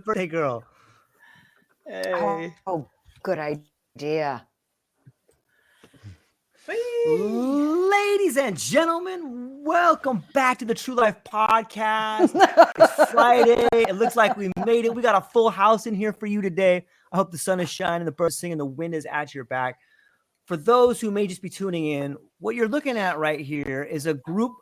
birthday girl. Hey. Oh, good idea. Ladies and gentlemen, welcome back to the TrueLife podcast. It's Friday. It looks like we made it. We got a full house in here for you today. I hope the sun is shining, the birds singing, the wind is at your back. For those who may just be tuning in, what you're looking at right here is a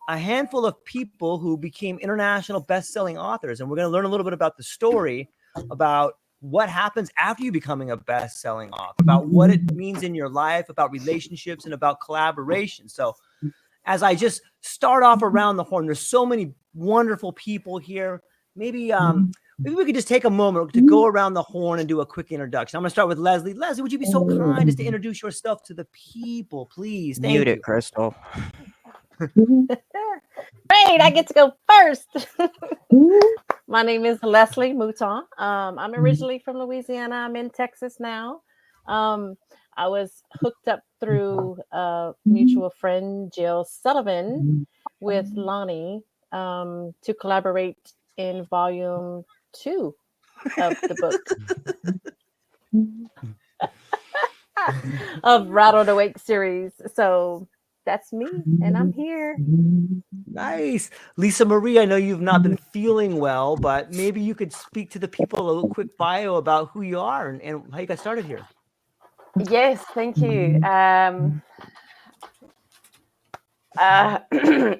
handful of people who became international best-selling authors. And we're going to learn a little bit about the story, about what happens after you becoming a best-selling author, about what it means in your life, about relationships, and about collaboration. So as I just start off around the horn, there's so many wonderful people here. Maybe we could just take a moment to go around the horn and do a quick introduction. I'm going to start with Leslie. Leslie, would you be so kind as to introduce yourself to the people, please? Thank you. Mute it, Crystal. Great, I get to go first. My name is Leslie Mouton. I'm originally from Louisiana. I'm in Texas now. I was hooked up through a mutual friend, Jill Sullivan, with Lonnee to collaborate in volume 2 of the book of Rattled Awake series. So that's me, and I'm here. Nice. Lisa Marree, I know you've not been feeling well, but maybe you could speak to the people a little quick bio about who you are and how you got started here. Yes, thank you.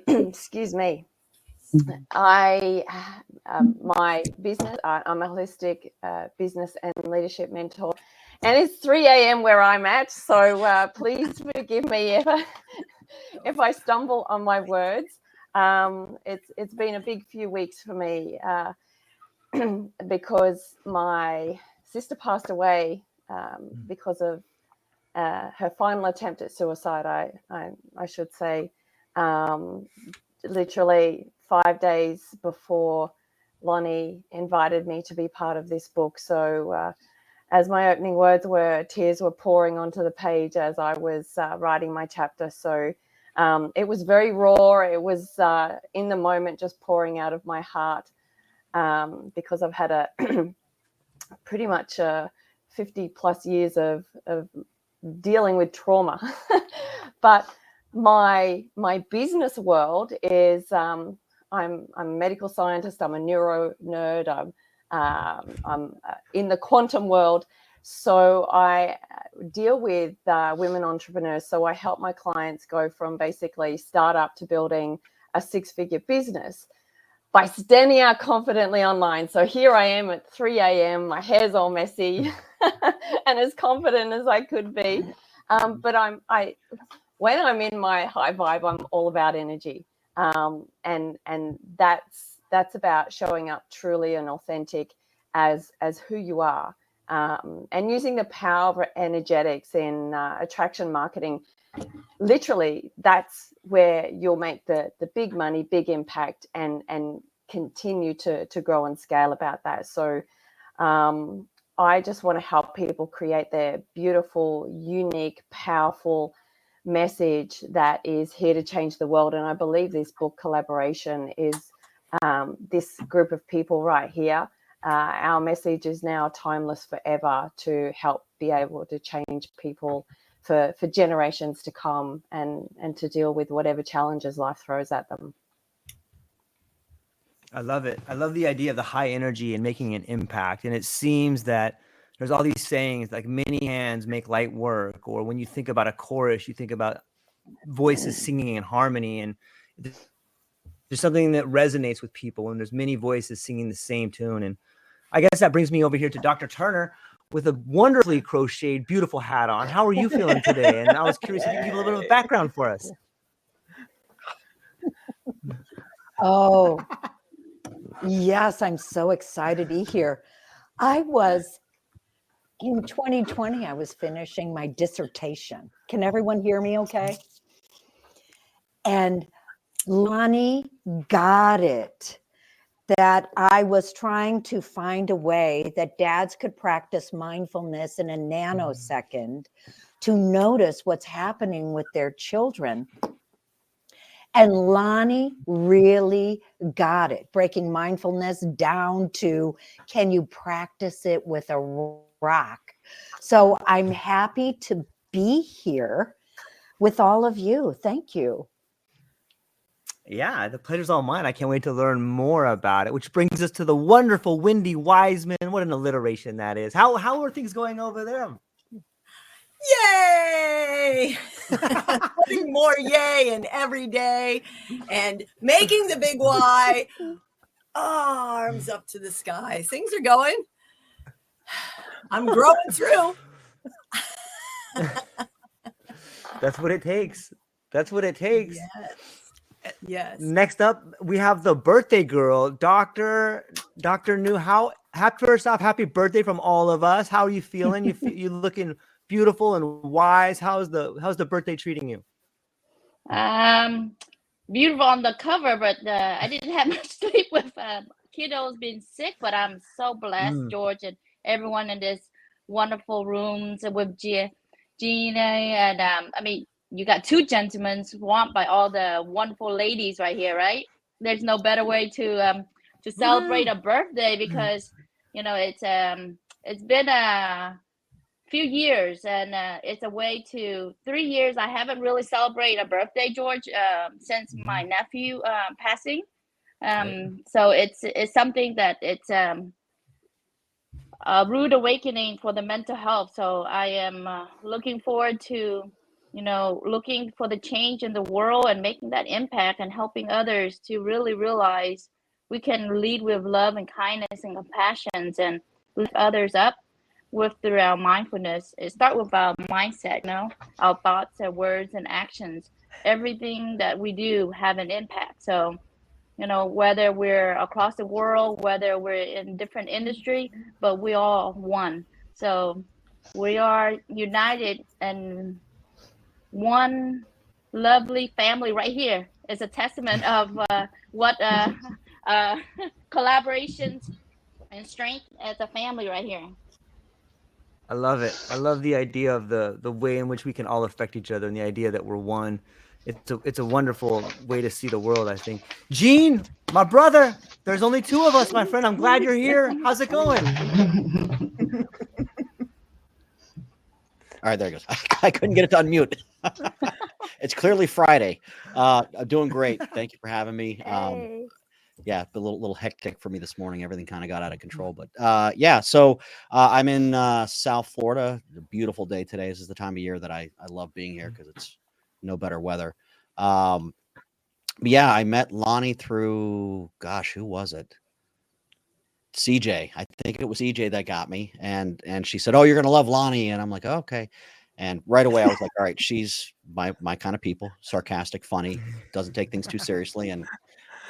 Excuse me. My business, I'm a holistic business and leadership mentor, and it's 3 a.m. where I'm at, so please forgive me if I stumble on my words. It's been a big few weeks for me because my sister passed away because of her final attempt at suicide. I should say, literally 5 days before Lonnee invited me to be part of this book. So as my opening words were, tears were pouring onto the page as I was writing my chapter. So it was very raw. It was in the moment, just pouring out of my heart because I've had a pretty much 50 plus years of dealing with trauma. But my business world is I'm a medical scientist. I'm a neuro nerd. I'm in the quantum world. So I deal with women entrepreneurs. So I help my clients go from basically startup to building a 6-figure business by standing out confidently online. So here I am at 3 a.m. My hair's all messy and as confident as I could be. But when I'm in my high vibe, I'm all about energy. And that's about showing up truly and authentic as who you are. And using the power of energetics in attraction marketing. Literally, that's where you'll make the big money, big impact, and continue to grow and scale about that. So I just want to help people create their beautiful, unique, powerful message that is here to change the world. And I believe this book collaboration is this group of people right here. Our message is now timeless forever to help be able to change people for generations to come and to deal with whatever challenges life throws at them. I love it. I love the idea of the high energy and making an impact. And it seems that there's all these sayings like many hands make light work, or when you think about a chorus, you think about voices singing in harmony. And there's something that resonates with people when there's many voices singing the same tune. And I guess that brings me over here to Dr. Turner with a wonderfully crocheted, beautiful hat on. How are you feeling today? And I was curious if you could give a little bit of background for us. Oh, yes, I'm so excited to be here. In 2020, I was finishing my dissertation. Can everyone hear me okay? And Lonnee got it, that I was trying to find a way that dads could practice mindfulness in a nanosecond to notice what's happening with their children. And Lonnee really got it, breaking mindfulness down to, can you practice it with a rock? So I'm happy to be here with all of you. Thank you. Yeah, the pleasure's all mine. I can't wait to learn more about it, which brings us to the wonderful Wendy Wiseman. What an alliteration that is. How are things going over there? Yay! Putting more yay in every day and making the big Y. Arms up to the sky. Things are going. I'm growing through. That's what it takes. That's what it takes. Yes. Next up, we have the birthday girl, Dr. Nhu. First off, happy birthday from all of us. How are you feeling? You looking beautiful and wise. How's the birthday treating you? Beautiful on the cover, but I didn't have much sleep with kiddos being sick. But I'm so blessed, George, and everyone in this wonderful rooms with Gina, and I mean, you got two gentlemen swamped by all the wonderful ladies right here, right? There's no better way to celebrate a birthday, because it's been a few years, and it's a way to 3 years I haven't really celebrated a birthday, George, since my nephew passing. So it's something that it's a rude awakening for the mental health. So I am looking forward to looking for the change in the world and making that impact and helping others to really realize we can lead with love and kindness and compassion and lift others up through our mindfulness. It starts with our mindset, our thoughts, our words, and actions. Everything that we do have an impact. So, whether we're across the world, whether we're in different industry, but we all one. So we are united and one lovely family right here. Is a testament of what collaborations and strength as a family right here. I love it. I love the idea of the way in which we can all affect each other, and the idea that we're one. It's a wonderful way to see the world, I think. Gene, my brother, there's only two of us, my friend. I'm glad you're here. How's it going? All right, there it goes. I couldn't get it to unmute. It's clearly Friday. I'm doing great. Thank you for having me. Yeah, a little hectic for me this morning. Everything kind of got out of control, but yeah. So I'm in South Florida. A beautiful day today. This is the time of year that I love being here because it's no better weather. But yeah, I met Lonnee through, gosh, who was it? CJ. I think it was EJ that got me, and she said, "Oh, you're gonna love Lonnee," and I'm like, oh, "Okay." And right away, I was like, "All right, she's my kind of people. Sarcastic, funny, doesn't take things too seriously, and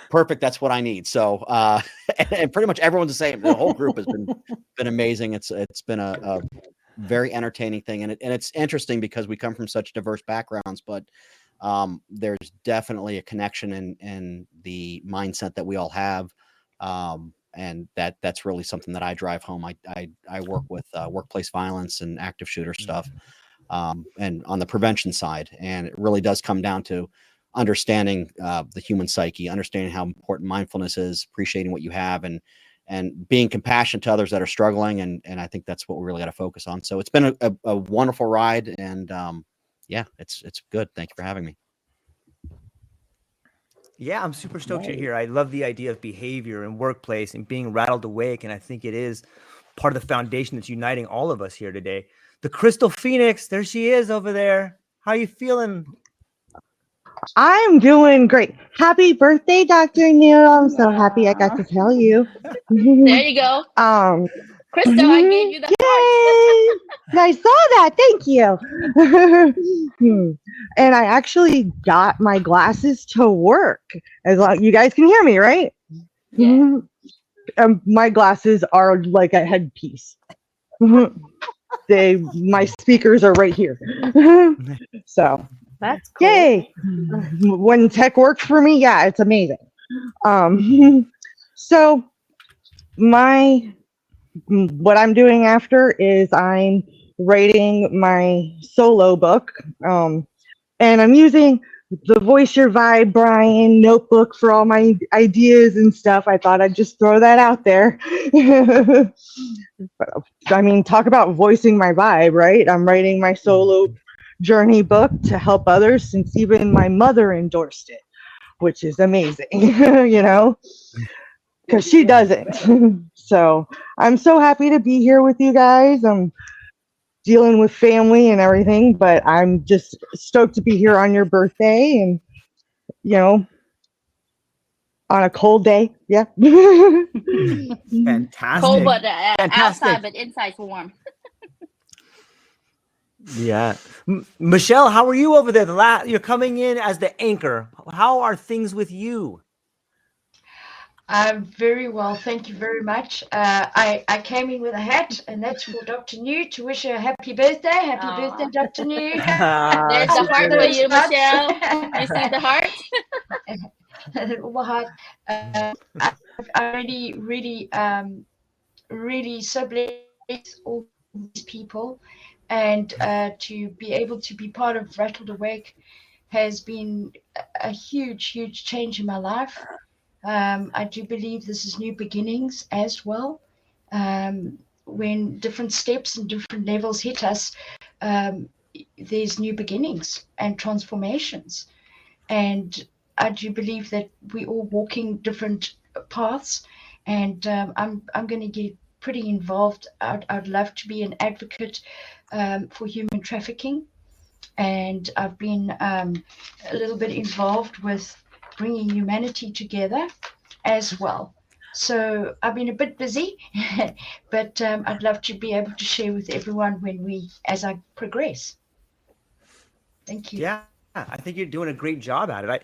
perfect. That's what I need." So, and pretty much everyone's the same. The whole group has been amazing. It's been a very entertaining thing, and it's interesting because we come from such diverse backgrounds, but there's definitely a connection in the mindset that we all have. And that's really something that I drive home. I work with workplace violence and active shooter stuff, and on the prevention side. And it really does come down to understanding the human psyche, understanding how important mindfulness is, appreciating what you have, and being compassionate to others that are struggling. And I think that's what we really got to focus on. So it's been a wonderful ride, and yeah, it's good. Thank you for having me. Yeah, I'm super stoked you're here. I love the idea of behavior and workplace and being rattled awake. And I think it is part of the foundation that's uniting all of us here today. The Crystal Phoenix, there she is over there. How are you feeling? I'm doing great. Happy birthday, Dr. Nhu. I'm so happy I got to tell you. There you go. Crystal, I gave you the heart. I saw that. Thank you. And I actually got my glasses to work. As long you guys can hear me, right? Yeah. My glasses are like a headpiece. My speakers are right here. So That's cool. yay. When tech works for me, yeah, it's amazing. So what I'm doing after is I'm writing my solo book, and I'm using the Voice Your Vibe Brian notebook for all my ideas and stuff. I thought I'd just throw that out there. I mean, talk about voicing my vibe, right? I'm writing my solo journey book to help others, since even my mother endorsed it, which is amazing, because she doesn't. So I'm so happy to be here with you guys. I'm dealing with family and everything, but I'm just stoked to be here on your birthday and, on a cold day. Yeah. Fantastic. Cold, but Fantastic. outside, but inside's warm. Yeah. Michelle, how are you over there? You're coming in as the anchor. How are things with you? I'm very well, thank you very much. I came in with a hat, and that's for Dr. Nhu, to wish her a happy birthday. Happy birthday, Dr. Nhu. There's the heart for you, Michelle. You see the heart? All the heart. I'm really so blessed, all these people, and to be able to be part of Rattled Awake has been a huge change in my life. I do believe this is new beginnings as well. When different steps and different levels hit us, there's new beginnings and transformations. And I do believe that we're all walking different paths. And I'm going to get pretty involved. I'd love to be an advocate for human trafficking. And I've been a little bit involved with bringing humanity together as well. So I've been a bit busy, but I'd love to be able to share with everyone as I progress. Thank you. Yeah, I think you're doing a great job at it.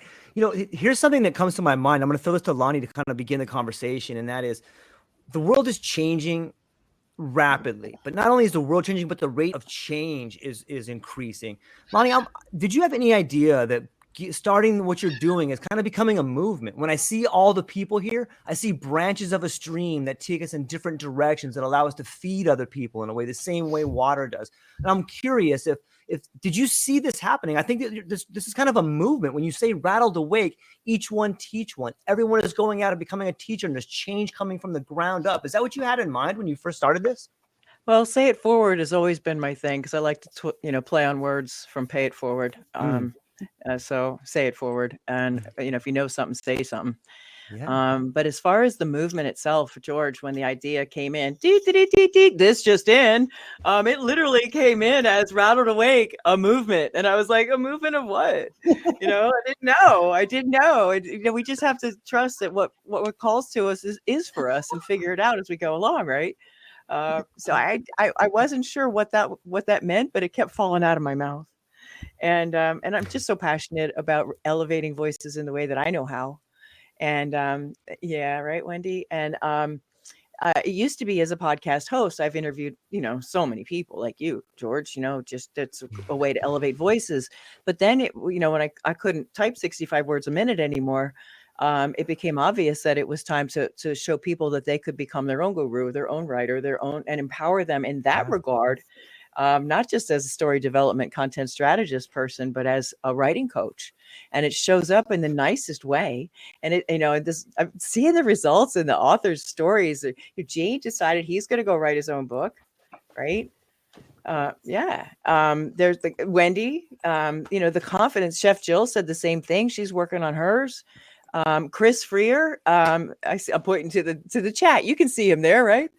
Here's something that comes to my mind. I'm going to throw this to Lonnee to kind of begin the conversation, and that is, the world is changing rapidly. But not only is the world changing, but the rate of change is increasing. Lonnee, did you have any idea that starting what you're doing is kind of becoming a movement? When I see all the people here, I see branches of a stream that take us in different directions that allow us to feed other people in a way, the same way water does. And I'm curious if did you see this happening? I think that this is kind of a movement. When you say Rattled Awake, each one teach one. Everyone is going out and becoming a teacher, and there's change coming from the ground up. Is that what you had in mind when you first started this? Well, say it forward has always been my thing, because I like to play on words from pay it forward. So say it forward, and if you know something, say something. Yeah. But as far as the movement itself, George, when the idea came in, this just in, it literally came in as Rattled Awake, a movement. And I was like, a movement of what? I didn't know. We just have to trust that what calls to us is for us, and figure it out as we go along, right? So I wasn't sure what that meant, but it kept falling out of my mouth. And I'm just so passionate about elevating voices in the way that I know how. And yeah, right, Wendy. And it used to be, as a podcast host, I've interviewed, so many people like you, George, just it's a way to elevate voices. But then when I couldn't type 65 words a minute anymore, it became obvious that it was time to show people that they could become their own guru, their own writer, and empower them in that regard. Not just as a story development content strategist person, but as a writing coach. And it shows up in the nicest way. And I'm seeing the results in the author's stories. Gene decided he's going to go write his own book, right? There's Wendy, the confidence. Chef Jill said the same thing. She's working on hers. Chris Freer, I'm pointing to the chat. You can see him there, right?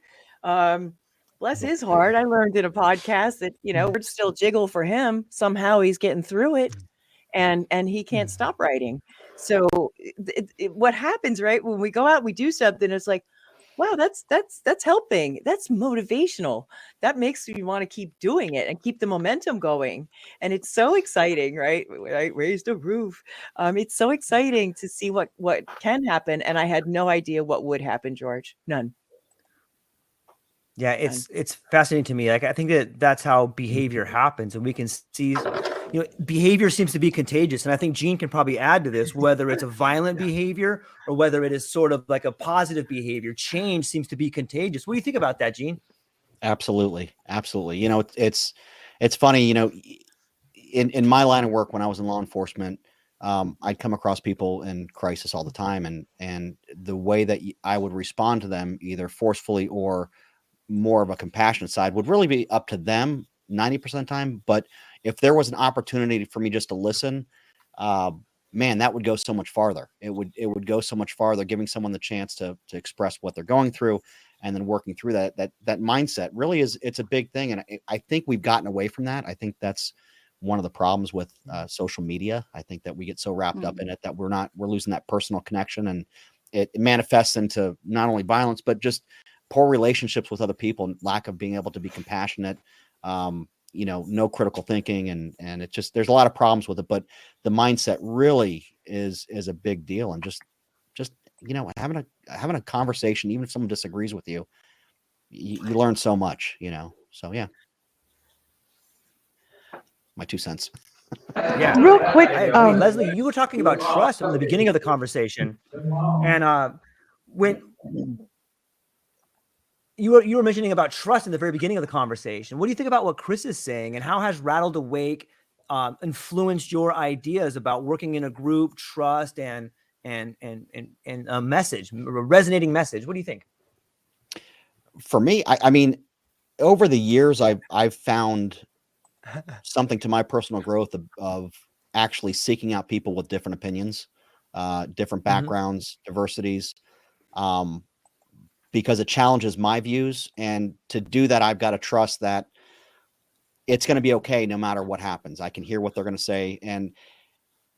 Bless his heart. I learned in a podcast that, words still jiggle for him. Somehow he's getting through it, and he can't stop writing. So what happens, right? When we go out, we do something. It's like, wow, that's helping. That's motivational. That makes you want to keep doing it and keep the momentum going. And it's so exciting, right? I raised a roof. It's so exciting to see what can happen. And I had no idea what would happen, George. None. Yeah, it's fascinating to me. Like, I think that's how behavior happens, and we can see, behavior seems to be contagious. And I think Gene can probably add to this, whether it's a violent behavior or whether it is sort of like a positive behavior. Change seems to be contagious. What do you think about that, Gene? Absolutely. It's funny, in my line of work, when I was in law enforcement, I'd come across people in crisis all the time, and the way that I would respond to them, either forcefully or more of a compassionate side, would really be up to them 90% of the time. But if there was an opportunity for me just to listen, man, that would go so much farther. It would go so much farther, giving someone the chance to express what they're going through, and then working through that mindset really it's a big thing. And I think we've gotten away from that. I think that's one of the problems with social media. I think that we get so wrapped up in it that we're losing that personal connection, and it manifests into not only violence, but just poor relationships with other people, and lack of being able to be compassionate, no critical thinking. And it just, there's a lot of problems with it, but the mindset really is a big deal. And just, having a conversation, even if someone disagrees with you, you learn so much, so yeah. My 2 cents. Yeah. Real quick, I agree. Leslie, you were talking about trust in the beginning of the conversation. And when you were mentioning about trust in the very beginning of the conversation, what do you think about what Chris is saying, and how has Rattled Awake influenced your ideas about working in a group, trust, and a message, a resonating message? What do you think? For me, I mean, over the years, I've found something to my personal growth of actually seeking out people with different opinions, different backgrounds, diversities, because it challenges my views. And to do that, I've got to trust that it's going to be okay no matter what happens. I can hear what they're going to say, and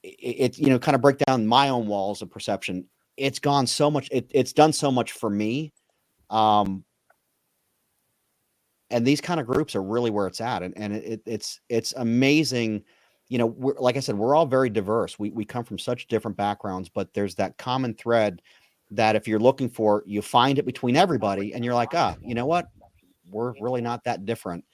it kind of break down my own walls of perception. It's gone so much. It's done so much for me. And these kind of groups are really where it's at. And it's amazing. Like I said, we're all very diverse. We come from such different backgrounds, but there's that common thread that if you're looking for, you find it between everybody, and you're like, you know what? We're really not that different.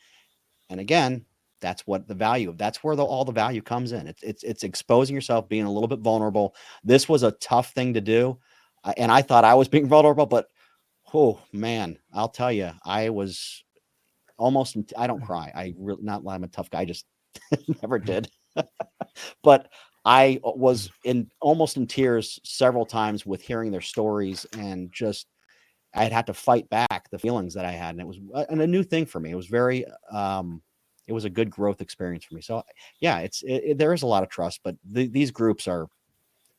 And again, that's what that's where all the value comes in. It's exposing yourself, being a little bit vulnerable. This was a tough thing to do. And I thought I was being vulnerable, but oh man, I'll tell you, I was almost, I don't cry. Not that I'm a tough guy, I just never did. But I was almost in tears several times with hearing their stories, and just, I'd had to fight back the feelings that I had. And it was a new thing for me. It was very, it was a good growth experience for me. So yeah, there is a lot of trust, but these groups are,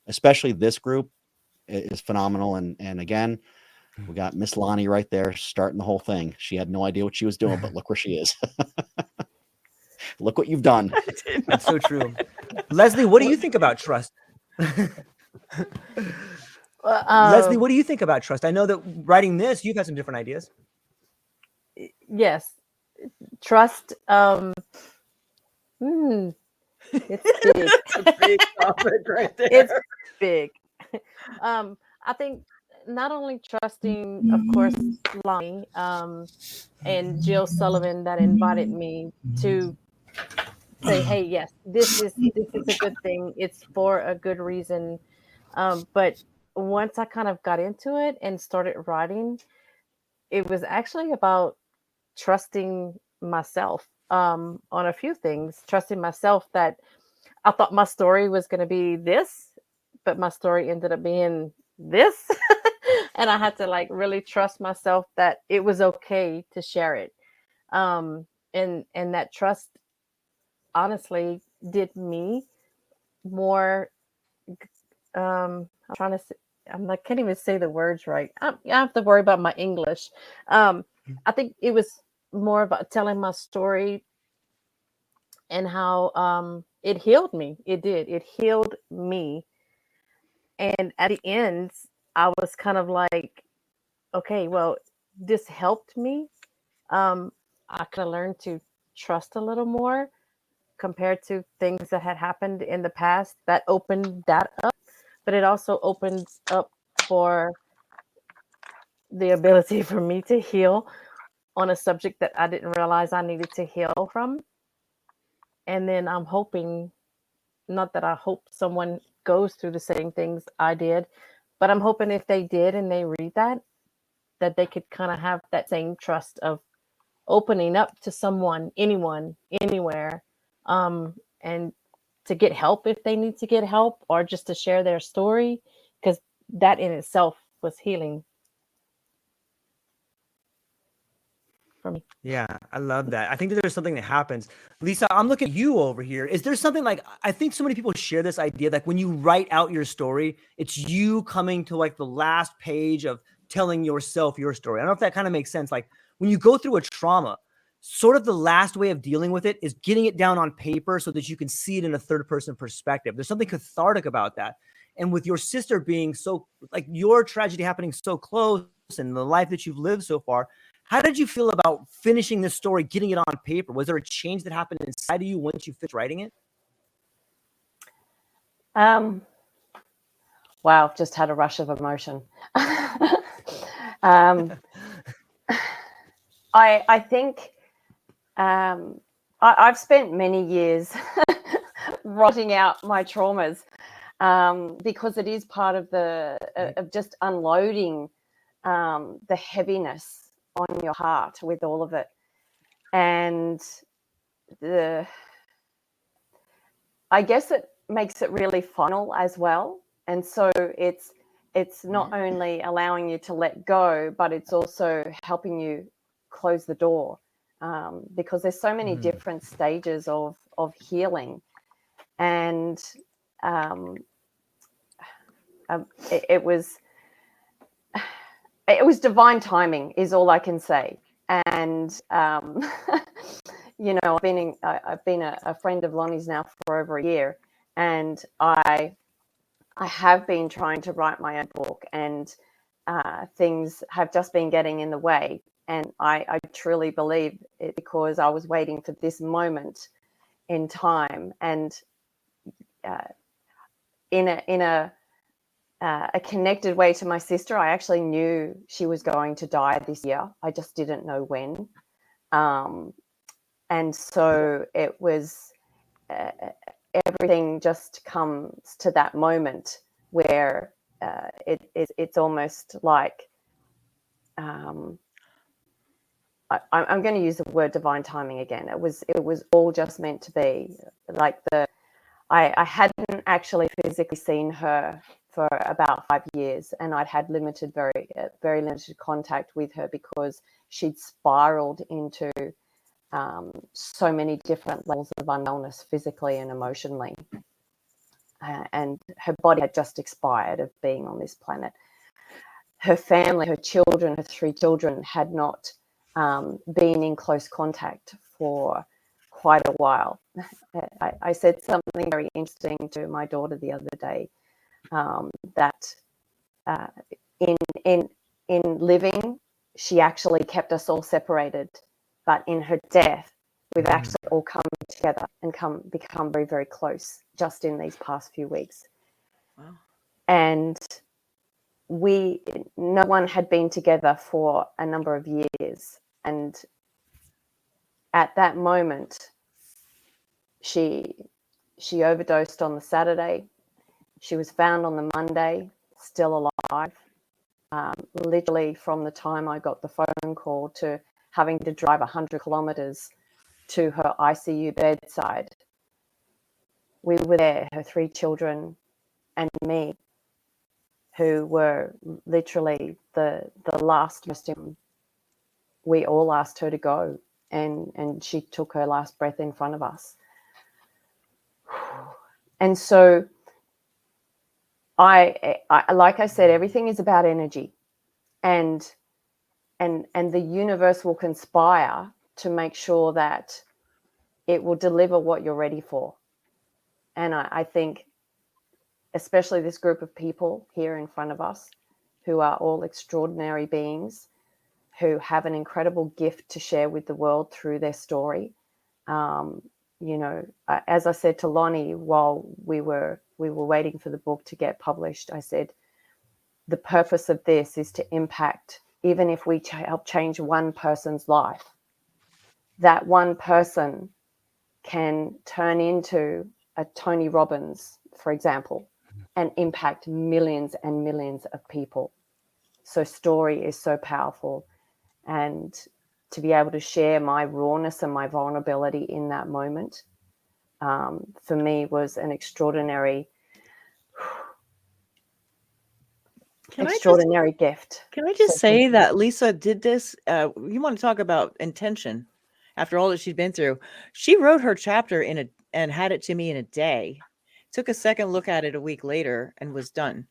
especially this group, is phenomenal. And again, we got Miss Lonnee right there starting the whole thing. She had no idea what she was doing, but look where she is. Look what you've done. That's so true. Leslie, what do you think about trust? Leslie, what do you think about trust? I know that writing this, you've had some different ideas. Yes. Trust. It's big. It's a big topic right there. It's big. I think not only trusting, of course, Lonnee and Jill Sullivan, that invited me to say, hey, yes, this is a good thing. It's for a good reason. But once I kind of got into it and started writing, it was actually about trusting myself on a few things. Trusting myself that I thought my story was going to be this, but my story ended up being this. And I had to really trust myself that it was okay to share it. And that trust honestly did me more. I'm trying to say, I can't even say the words right. I have to worry about my English. I think it was more about telling my story and how it healed me. It did. It healed me. And at the end, I was kind of like, okay, well, this helped me. I kind of learned to trust a little more compared to things that had happened in the past. That opened that up, but it also opens up for the ability for me to heal on a subject that I didn't realize I needed to heal from. And then I'm hoping, not that I hope someone goes through the same things I did, but I'm hoping if they did and they read that they could kind of have that same trust of opening up to someone, anyone, anywhere, and to get help if they need to get help, or just to share their story, because that in itself was healing for me. Yeah, I love that. I think that there's something that happens. Lisa, I'm looking at you over here. Is there something like, I think so many people share this idea that when you write out your story, it's you coming to like the last page of telling yourself your story. I don't know if that kind of makes sense. Like when you go through a trauma, sort of the last way of dealing with it is getting it down on paper so that you can see it in a third person perspective. There's something cathartic about that. And with your sister being so, like your tragedy happening so close and the life that you've lived so far, how did you feel about finishing this story, getting it on paper? Was there a change that happened inside of you once you finished writing it? Wow, just had a rush of emotion. I think I've spent many years rotting out my traumas, because it is part of of just unloading the heaviness on your heart with all of it. And I guess it makes it really final as well. And so it's not only allowing you to let go, but it's also helping you close the door, because there's so many different stages of healing. And it was divine timing is all I can say. And you know, I've been a friend of Lonnie's now for over a year, and I have been trying to write my own book, and things have just been getting in the way. And I truly believe it, because I was waiting for this moment in time, and in a connected way to my sister, I actually knew she was going to die this year. I just didn't know when. And so it was, everything just comes to that moment where it's almost like, I'm going to use the word divine timing again. It was all just meant to be. Like I hadn't actually physically seen her for about 5 years, and I'd had very limited contact with her because she'd spiraled into so many different levels of unwellness, physically and emotionally. And her body had just expired of being on this planet. Her family, her children, her 3 children had not been in close contact for quite a while. I said something very interesting to my daughter the other day, that in living, she actually kept us all separated, but in her death, we've actually all come together and become very, very close just in these past few weeks. Wow. And no one had been together for a number of years. And at that moment, she overdosed on the Saturday. She was found on the Monday, still alive. Literally from the time I got the phone call to having to drive 100 kilometers to her ICU bedside, we were there, her 3 children and me, who were literally the last person. We all asked her to go, and she took her last breath in front of us. And so I like I said, everything is about energy, and the universe will conspire to make sure that it will deliver what you're ready for. And I think especially this group of people here in front of us, who are all extraordinary beings, who have an incredible gift to share with the world through their story. You know, as I said to Lonnee while we were waiting for the book to get published, I said, the purpose of this is to impact, even if we help change one person's life, that one person can turn into a Tony Robbins, for example, and impact millions and millions of people. So story is so powerful. And to be able to share my rawness and my vulnerability in that moment for me was an extraordinary gift. Can I just say that Lisa did this? You want to talk about intention? After all that she'd been through, she wrote her chapter and had it to me in a day. Took a second look at it a week later and was done.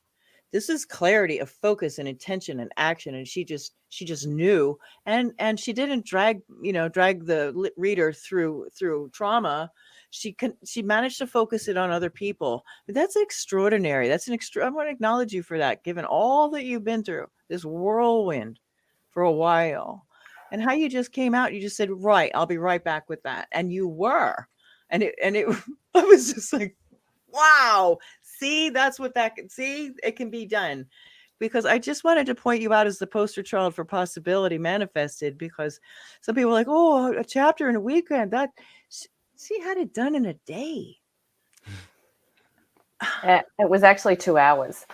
This is clarity of focus and intention and action, and she just knew, and she didn't drag the reader through trauma. She managed to focus it on other people. That's extraordinary. I want to acknowledge you for that, given all that you've been through, this whirlwind for a while, and how you just came out. You just said, right, I'll be right back with that, and you were, and it I was just like, wow, see, that's what it can be done. Because I just wanted to point you out as the poster child for possibility manifested, because some people are like, oh, a chapter in a weekend, that she had it done in a day. It was actually 2 hours.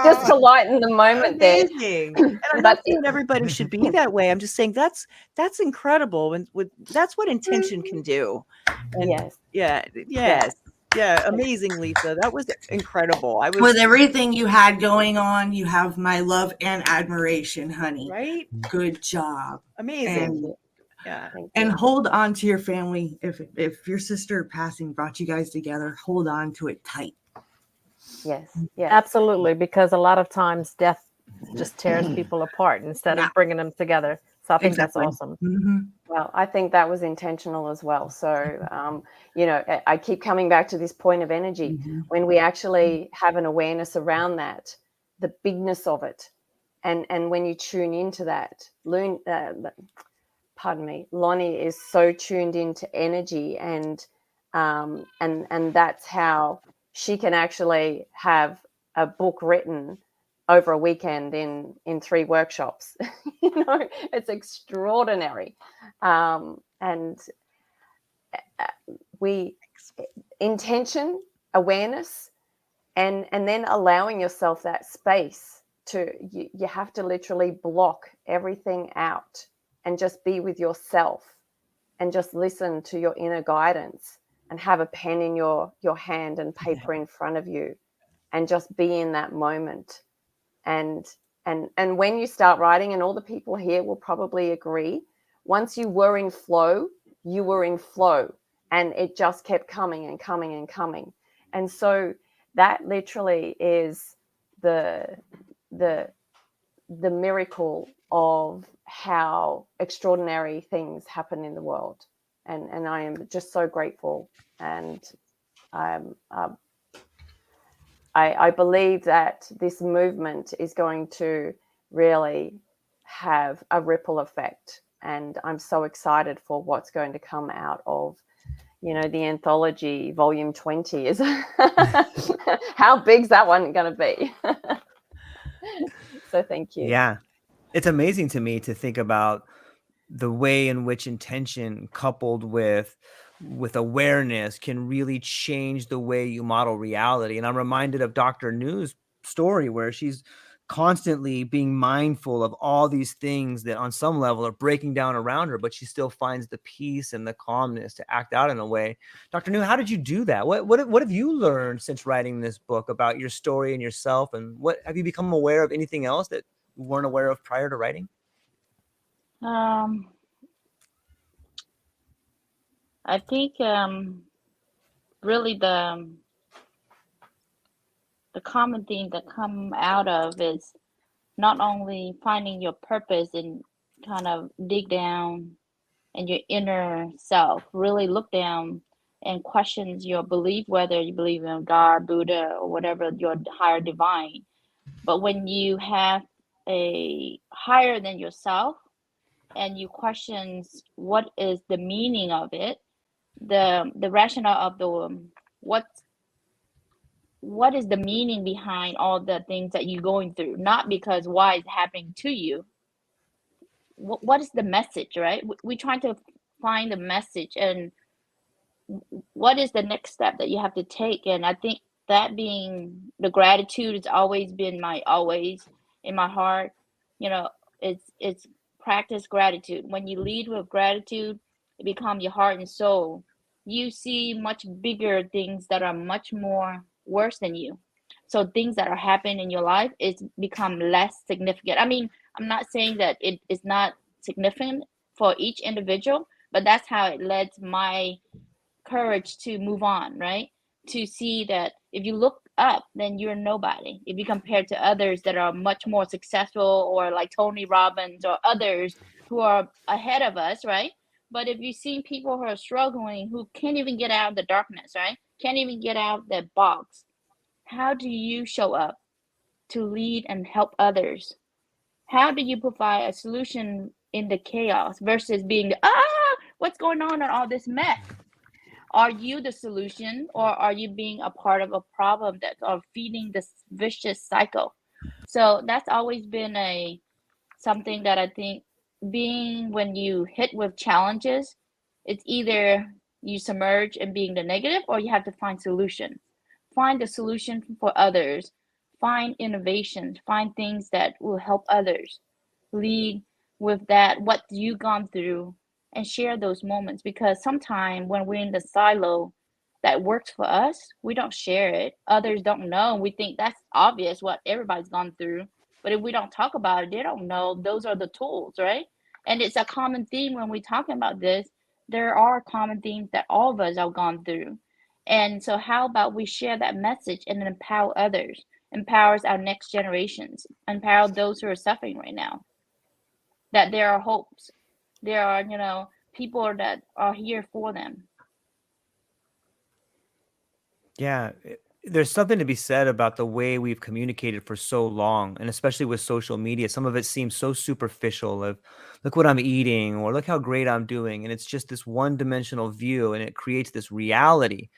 Just to lighten the moment there. Amazing. And I'm not saying everybody should be that way. I'm just saying that's incredible, and that's what intention can do. And yes. Yeah, amazing, Lisa. That was incredible. With everything you had going on, you have my love and admiration, honey. Right? Good job. Amazing. And hold on to your family. If your sister passing brought you guys together, hold on to it tight. Yes, absolutely. Because a lot of times death just tears people apart instead of bringing them together. So I think that's awesome. Mm-hmm. Well, I think that was intentional as well. So, I keep coming back to this point of energy. Mm-hmm. When we actually have an awareness around that, the bigness of it, and when you tune into that, Lonnee is so tuned into energy, and that's how she can actually have a book written over a weekend in 3 workshops. It's extraordinary. And intention, awareness, and then allowing yourself that space you have to literally block everything out and just be with yourself and just listen to your inner guidance and have a pen in your hand and paper in front of you and just be in that moment. And when you start writing, and all the people here will probably agree, once you were in flow, you were in flow, and it just kept coming and coming and coming. And so that literally is the miracle of how extraordinary things happen in the world. And I am just so grateful. And I believe that this movement is going to really have a ripple effect. And I'm so excited for what's going to come out of, the anthology volume 20 is how big's that one going to be? So thank you. Yeah. It's amazing to me to think about the way in which intention coupled with awareness can really change the way you model reality. And I'm reminded of Dr. Nhu's story, where she's constantly being mindful of all these things that on some level are breaking down around her, but she still finds the peace and the calmness to act out in a way. Dr. Nhu, how did you do that? What have you learned since writing this book about your story and yourself? And what have you become aware of? Anything else that you weren't aware of prior to writing? I think really the common theme that come out of is not only finding your purpose and kind of dig down in your inner self, really look down and questions your belief, whether you believe in God, Buddha, or whatever, your higher divine. But when you have a higher than yourself and you questions what is the meaning of it, the rationale of the what is the meaning behind all the things that you're going through, not because why it's happening to you. What is the message, right? We're trying to find the message, and what is the next step that you have to take. And I think that being the gratitude has always been always in my heart. It's practice gratitude. When you lead with gratitude, it becomes your heart and soul, you see much bigger things that are much more worse than you. So things that are happening in your life is become less significant. I mean, I'm not saying that it is not significant for each individual, but that's how it led my courage to move on, right? To see that if you look up, then you're nobody. If you compare to others that are much more successful, or like Tony Robbins or others who are ahead of us, right? But if you've seen people who are struggling, who can't even get out of the darkness, right? Can't even get out of that box. How do you show up to lead and help others? How do you provide a solution in the chaos versus being the, what's going on in all this mess? Are you the solution, or are you being a part of a problem that are feeding this vicious cycle? So that's always been something that I think, being when you hit with challenges, it's either you submerge in being the negative, or you have to find solutions. Find a solution for others. Find innovations. Find things that will help others. Lead with that, what you've gone through, and share those moments, because sometimes when we're in the silo that works for us, we don't share it. Others don't know. We think that's obvious what everybody's gone through. But if we don't talk about it, they don't know those are the tools, right? And it's a common theme when we're talking about this. There are common themes that all of us have gone through. And so how about we share that message and empower others, empowers our next generations, empower those who are suffering right now, that there are hopes. There are, people that are here for them. Yeah, there's something to be said about the way we've communicated for so long, and especially with social media. Some of it seems so superficial of, look what I'm eating, or look how great I'm doing. And it's just this one-dimensional view, and it creates this reality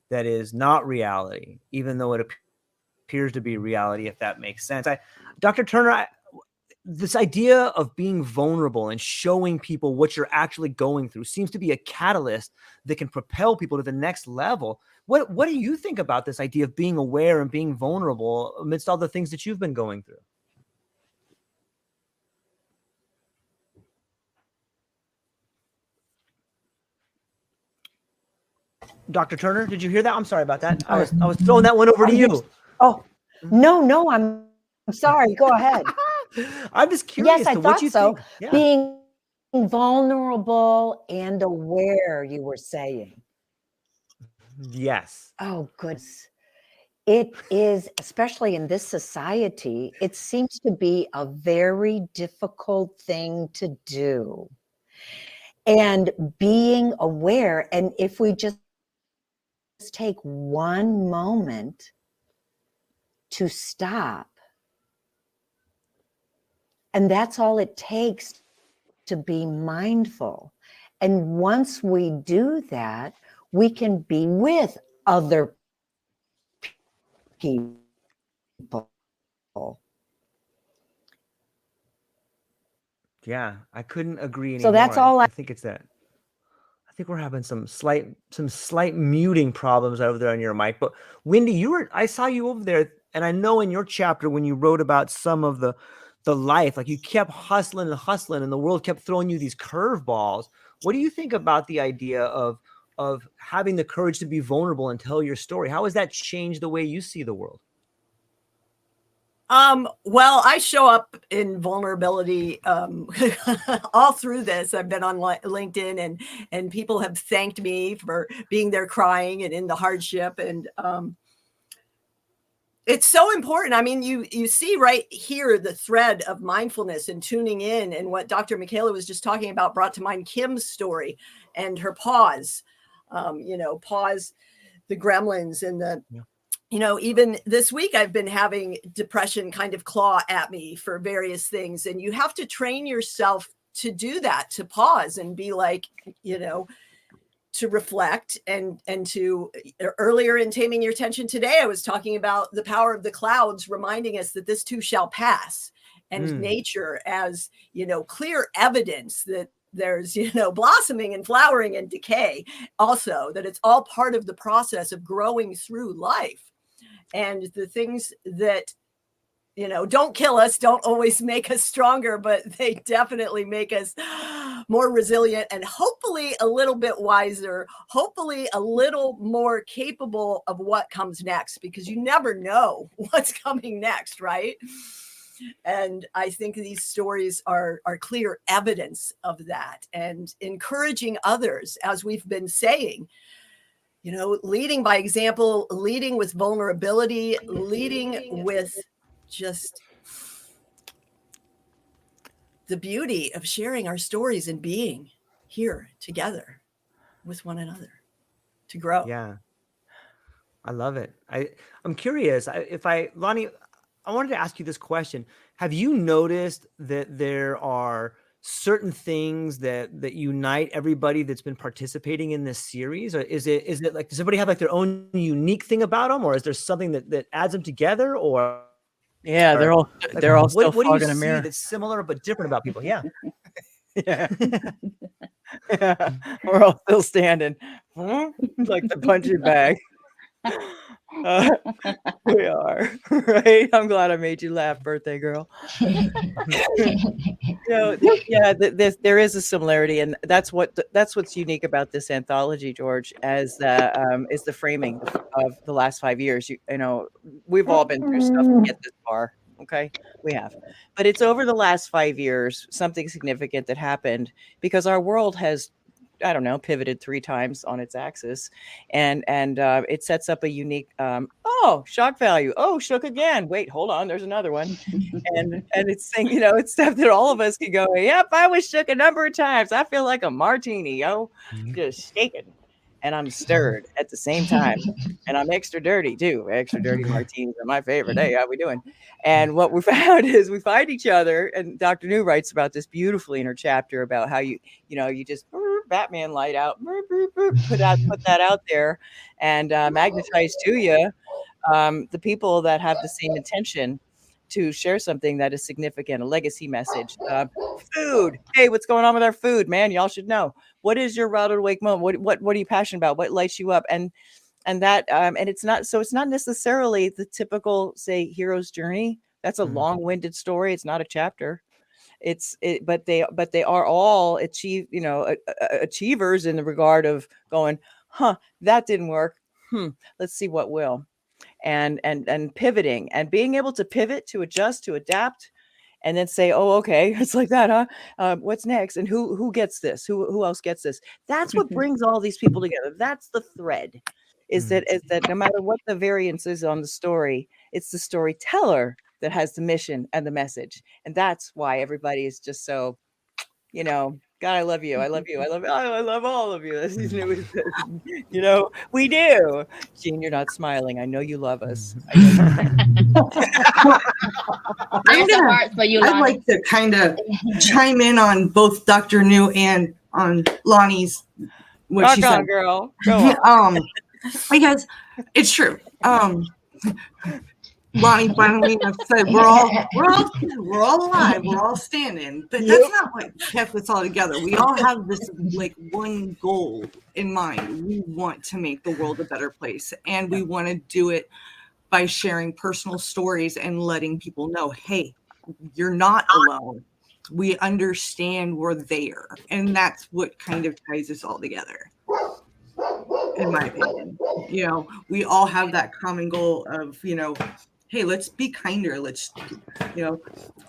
that is not reality, even though it appears to be reality, if that makes sense. Dr. Turner, this idea of being vulnerable and showing people what you're actually going through seems to be a catalyst that can propel people to the next level. What do you think about this idea of being aware and being vulnerable amidst all the things that you've been going through? Dr. Turner, did you hear that? I'm sorry about that. I was throwing that one over to you. No, I'm sorry. Go ahead. I'm just curious. Yes, I what thought you so. think. Yeah. Being vulnerable and aware, you were saying. Yes. Oh, goodness. It is, especially in this society, it seems to be a very difficult thing to do. And being aware, and if we just take one moment to stop, and that's all it takes to be mindful. And once we do that, we can be with other people. Yeah, I couldn't agree anymore. So that's all I think it's that. I think we're having some slight muting problems over there on your mic. But Wendy, I saw you over there, and I know in your chapter when you wrote about some of the life, like you kept hustling and hustling, and the world kept throwing you these curveballs. What do you think about the idea of having the courage to be vulnerable and tell your story? How has that changed the way you see the world? Well, I show up in vulnerability all through this. I've been on LinkedIn, and people have thanked me for being there crying and in the hardship. And it's so important. I mean, you see right here the thread of mindfulness and tuning in, and what Dr. Michaela was just talking about brought to mind Kim's story and her pause. Pause the gremlins and the. Yeah. Even this week, I've been having depression kind of claw at me for various things. And you have to train yourself to do that, to pause and be like, to reflect and to earlier in Taming Your Tension today, I was talking about the power of the clouds, reminding us that this too shall pass, and nature as, clear evidence that there's, blossoming and flowering and decay. Also, that it's all part of the process of growing through life. And the things that, don't kill us, don't always make us stronger, but they definitely make us more resilient, and hopefully a little bit wiser, hopefully a little more capable of what comes next, because you never know what's coming next, right? And I think these stories are clear evidence of that, and encouraging others, as we've been saying, leading by example, leading with vulnerability, leading with just the beauty of sharing our stories and being here together with one another to grow. Yeah. I love it. I'm curious. Lonnee, I wanted to ask you this question. Have you noticed that there are certain things that unite everybody that's been participating in this series? Or is it like, does everybody have like their own unique thing about them? Or is there something that adds them together? Or yeah, they're all still what do you fogging a see mirror. that's similar but different about people? Yeah. Yeah. Yeah. We're all still standing like the punching bag. We are, right? I'm glad I made you laugh, birthday girl. There is a similarity, and that's what's unique about this anthology, George, as is the framing of the last 5 years. We've all been through stuff to get this far. Okay, we have, but it's over the last 5 years, something significant that happened because our world has, I don't know, pivoted 3 times on its axis, and it sets up a unique shock value. Oh, shook again. Wait, hold on. There's another one, and it's saying, it's stuff that all of us can go. Yep, I was shook a number of times. I feel like a martini, just shaking, and I'm stirred at the same time, and I'm extra dirty too. Extra dirty martinis are my favorite. Hey, how we doing? And what we found is we find each other, and Dr. Nhu writes about this beautifully in her chapter about how you just Batman light out, put that out there, and magnetize to you the people that have the same intention to share something that is significant, a legacy message. Food. Hey, what's going on with our food, man? Y'all should know. What is your rattled awake moment? What are you passionate about? What lights you up? And it's not necessarily the typical, say, hero's journey. That's a long-winded story. It's not a chapter. But they are all achievers in the regard of going, that didn't work. Let's see what will. And pivoting and being able to pivot, to adjust, to adapt, and then say, oh, okay, it's like that, huh? What's next? And who gets this? Who else gets this? That's what brings all these people together. That's the thread. Is that no matter what the variance is on the story, it's the storyteller that has the mission and the message. And that's why everybody is just so, God, I love you. I love you. I love all of you. We do. Jean, you're not smiling. I know you love us. I'd like to kind of chime in on both Dr. Nhu and on Lonnie's what Rock she on, said. Girl. Go on. Because it's true. Lonnie finally said we're all alive, we're all standing, but that's not what kept us all together. We all have this like one goal in mind. We want to make the world a better place, and we want to do it by sharing personal stories and letting people know, hey, you're not alone. We understand, we're there, and that's what kind of ties us all together. In my opinion, we all have that common goal of, hey, let's be kinder. Let's,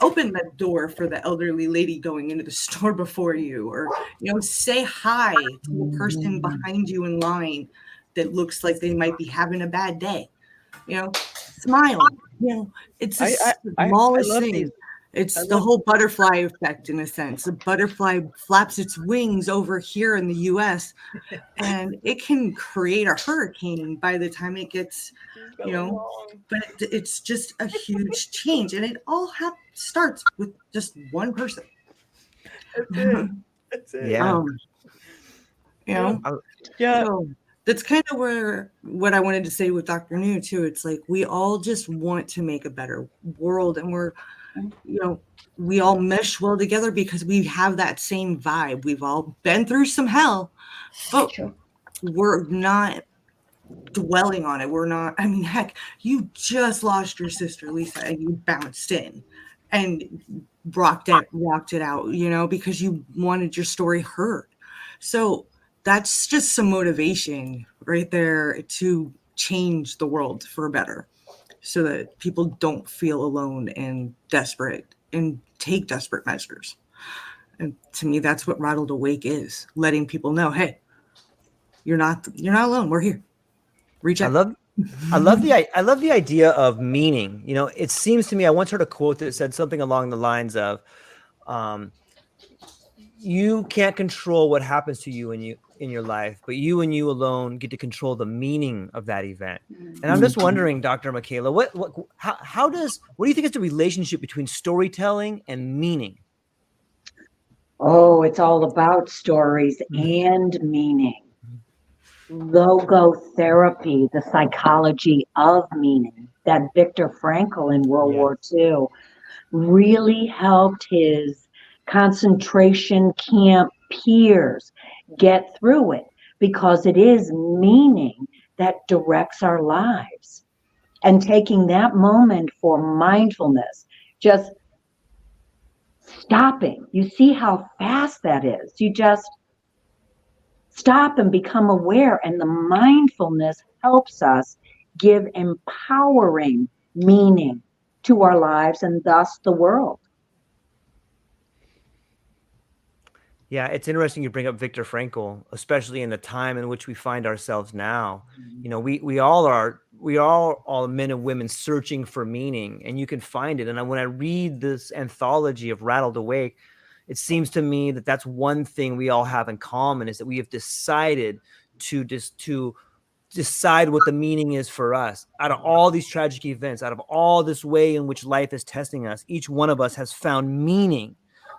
open that door for the elderly lady going into the store before you, or, say hi to the person behind you in line that looks like they might be having a bad day. Smile. It's the smallest thing. It's the whole butterfly effect, in a sense. A butterfly flaps its wings over here in the U.S., and it can create a hurricane by the time it gets, but it's just a huge change. And it all starts with just one person. That's it. Yeah. So that's kind of what I wanted to say with Dr. Nhu, too. It's like we all just want to make a better world, and we all mesh well together because we have that same vibe. We've all been through some hell, but we're not dwelling on it. We're not, heck, you just lost your sister, Lisa, and you bounced in. and rocked it out, you know, because you wanted your story heard. So that's just some motivation right there to change the world for better, so that people don't feel alone and desperate and take desperate measures. And to me, that's what Rattled Awake is, letting people know, hey, you're not alone. We're here. Reach out. I love the idea of meaning. You know, it seems to me, I once heard a quote that said something along the lines of, you can't control what happens to you in your life, but you and you alone get to control the meaning of that event. And I'm just wondering, Dr. Michaela, what do you think is the relationship between storytelling and meaning? Oh, it's all about stories and meaning. Logotherapy, the psychology of meaning, that Viktor Frankl in World War II really helped his concentration camp peers get through it, because it is meaning that directs our lives. And taking that moment for mindfulness, just stopping. You see how fast that is. You just stop and become aware, and the mindfulness helps us give empowering meaning to our lives and thus the world. Yeah, it's interesting you bring up Viktor Frankl, especially in the time in which we find ourselves now. You know, we all are men and women searching for meaning, and you can find it. And when I read this anthology of Rattled Awake, it seems to me that that's one thing we all have in common, is that we have decided to decide what the meaning is for us. Out of all these tragic events, out of all this way in which life is testing us, each one of us has found meaning.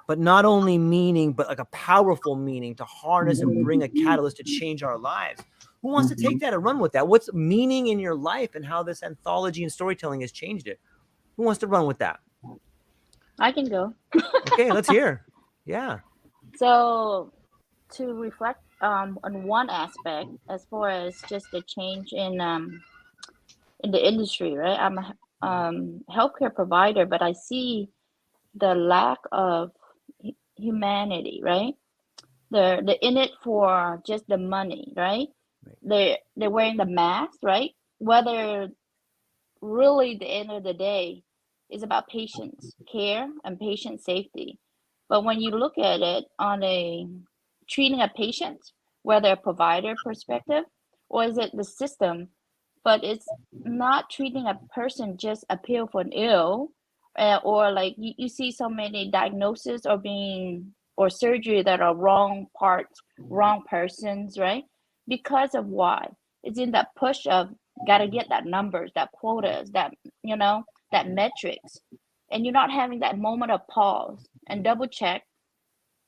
But not only meaning, but like a powerful meaning to harness and bring a catalyst to change our lives. Who wants to take that and run with that? What's meaning in your life and how this anthology and storytelling has changed it? Who wants to run with that? I can go. Okay, let's hear. Yeah. So to reflect on one aspect, as far as just the change in the industry, right? I'm a healthcare provider, but I see the lack of humanity, right? They're in it for just the money, right? They're wearing the mask, right? Whether really the end of the day is about patients care and patient safety. But when you look at it on a treating a patient, whether a provider perspective or is it the system, but it's not treating a person just a pill for an ill, or like you see so many diagnoses or surgery that are wrong parts, wrong persons, right? Because of why? It's in that push of gotta get that numbers, that quotas, that that metrics, and you're not having that moment of pause and double check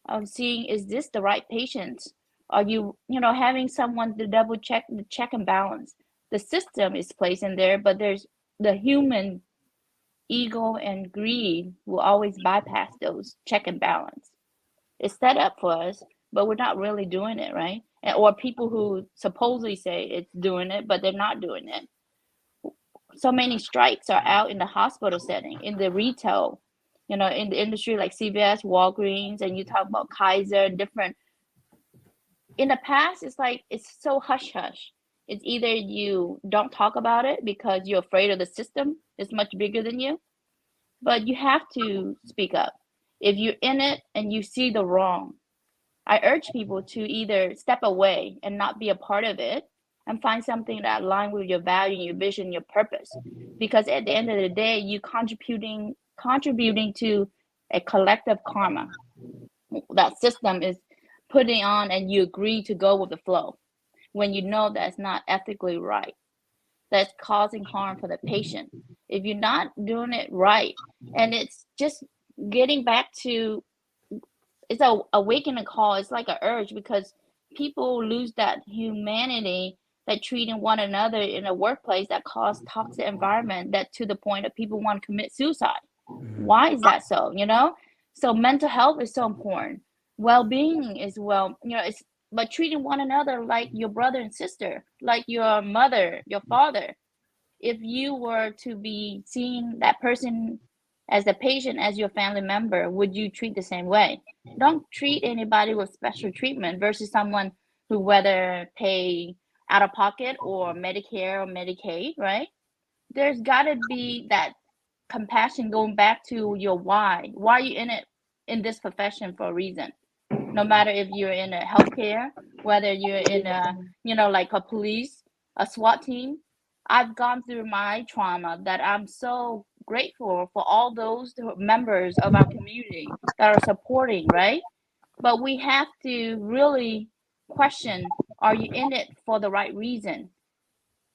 of seeing, is this the right patient? Are you having someone to double check the check and balance? The system is placed in there, but there's the human ego and greed will always bypass those check and balance. It's set up for us, but we're not really doing it, right? Or people who supposedly say it's doing it, but they're not doing it. So many strikes are out in the hospital setting, in the retail, in the industry like CVS, Walgreens, and you talk about Kaiser, different. In the past, it's like it's so hush hush. It's either you don't talk about it because you're afraid of the system. It's much bigger than you, but you have to speak up. If you're in it and you see the wrong, I urge people to either step away and not be a part of it and find something that aligns with your value, your vision, your purpose. Because at the end of the day, you're contributing to a collective karma. That system is putting on, and you agree to go with the flow when you know that's not ethically right. That's causing harm for the patient. If you're not doing it right, and it's just getting back to, it's a awakening call. It's like an urge, because people lose that humanity, that treating one another in a workplace that cause toxic environment, that to the point that people want to commit suicide. Why is that so? So mental health is so important. Well-being is it's, but treating one another like your brother and sister, like your mother, your father. If you were to be seeing that person as the patient, as your family member, would you treat the same way? Don't treat anybody with special treatment versus someone who whether pay out of pocket or Medicare or Medicaid, right? There's got to be that compassion going back to your why. Why are you in it, in this profession, for a reason? No matter if you're in a healthcare, whether you're in a, like a police, a SWAT team. I've gone through my trauma that I'm so grateful for all those members of our community that are supporting, right? But we have to really question, are you in it for the right reason?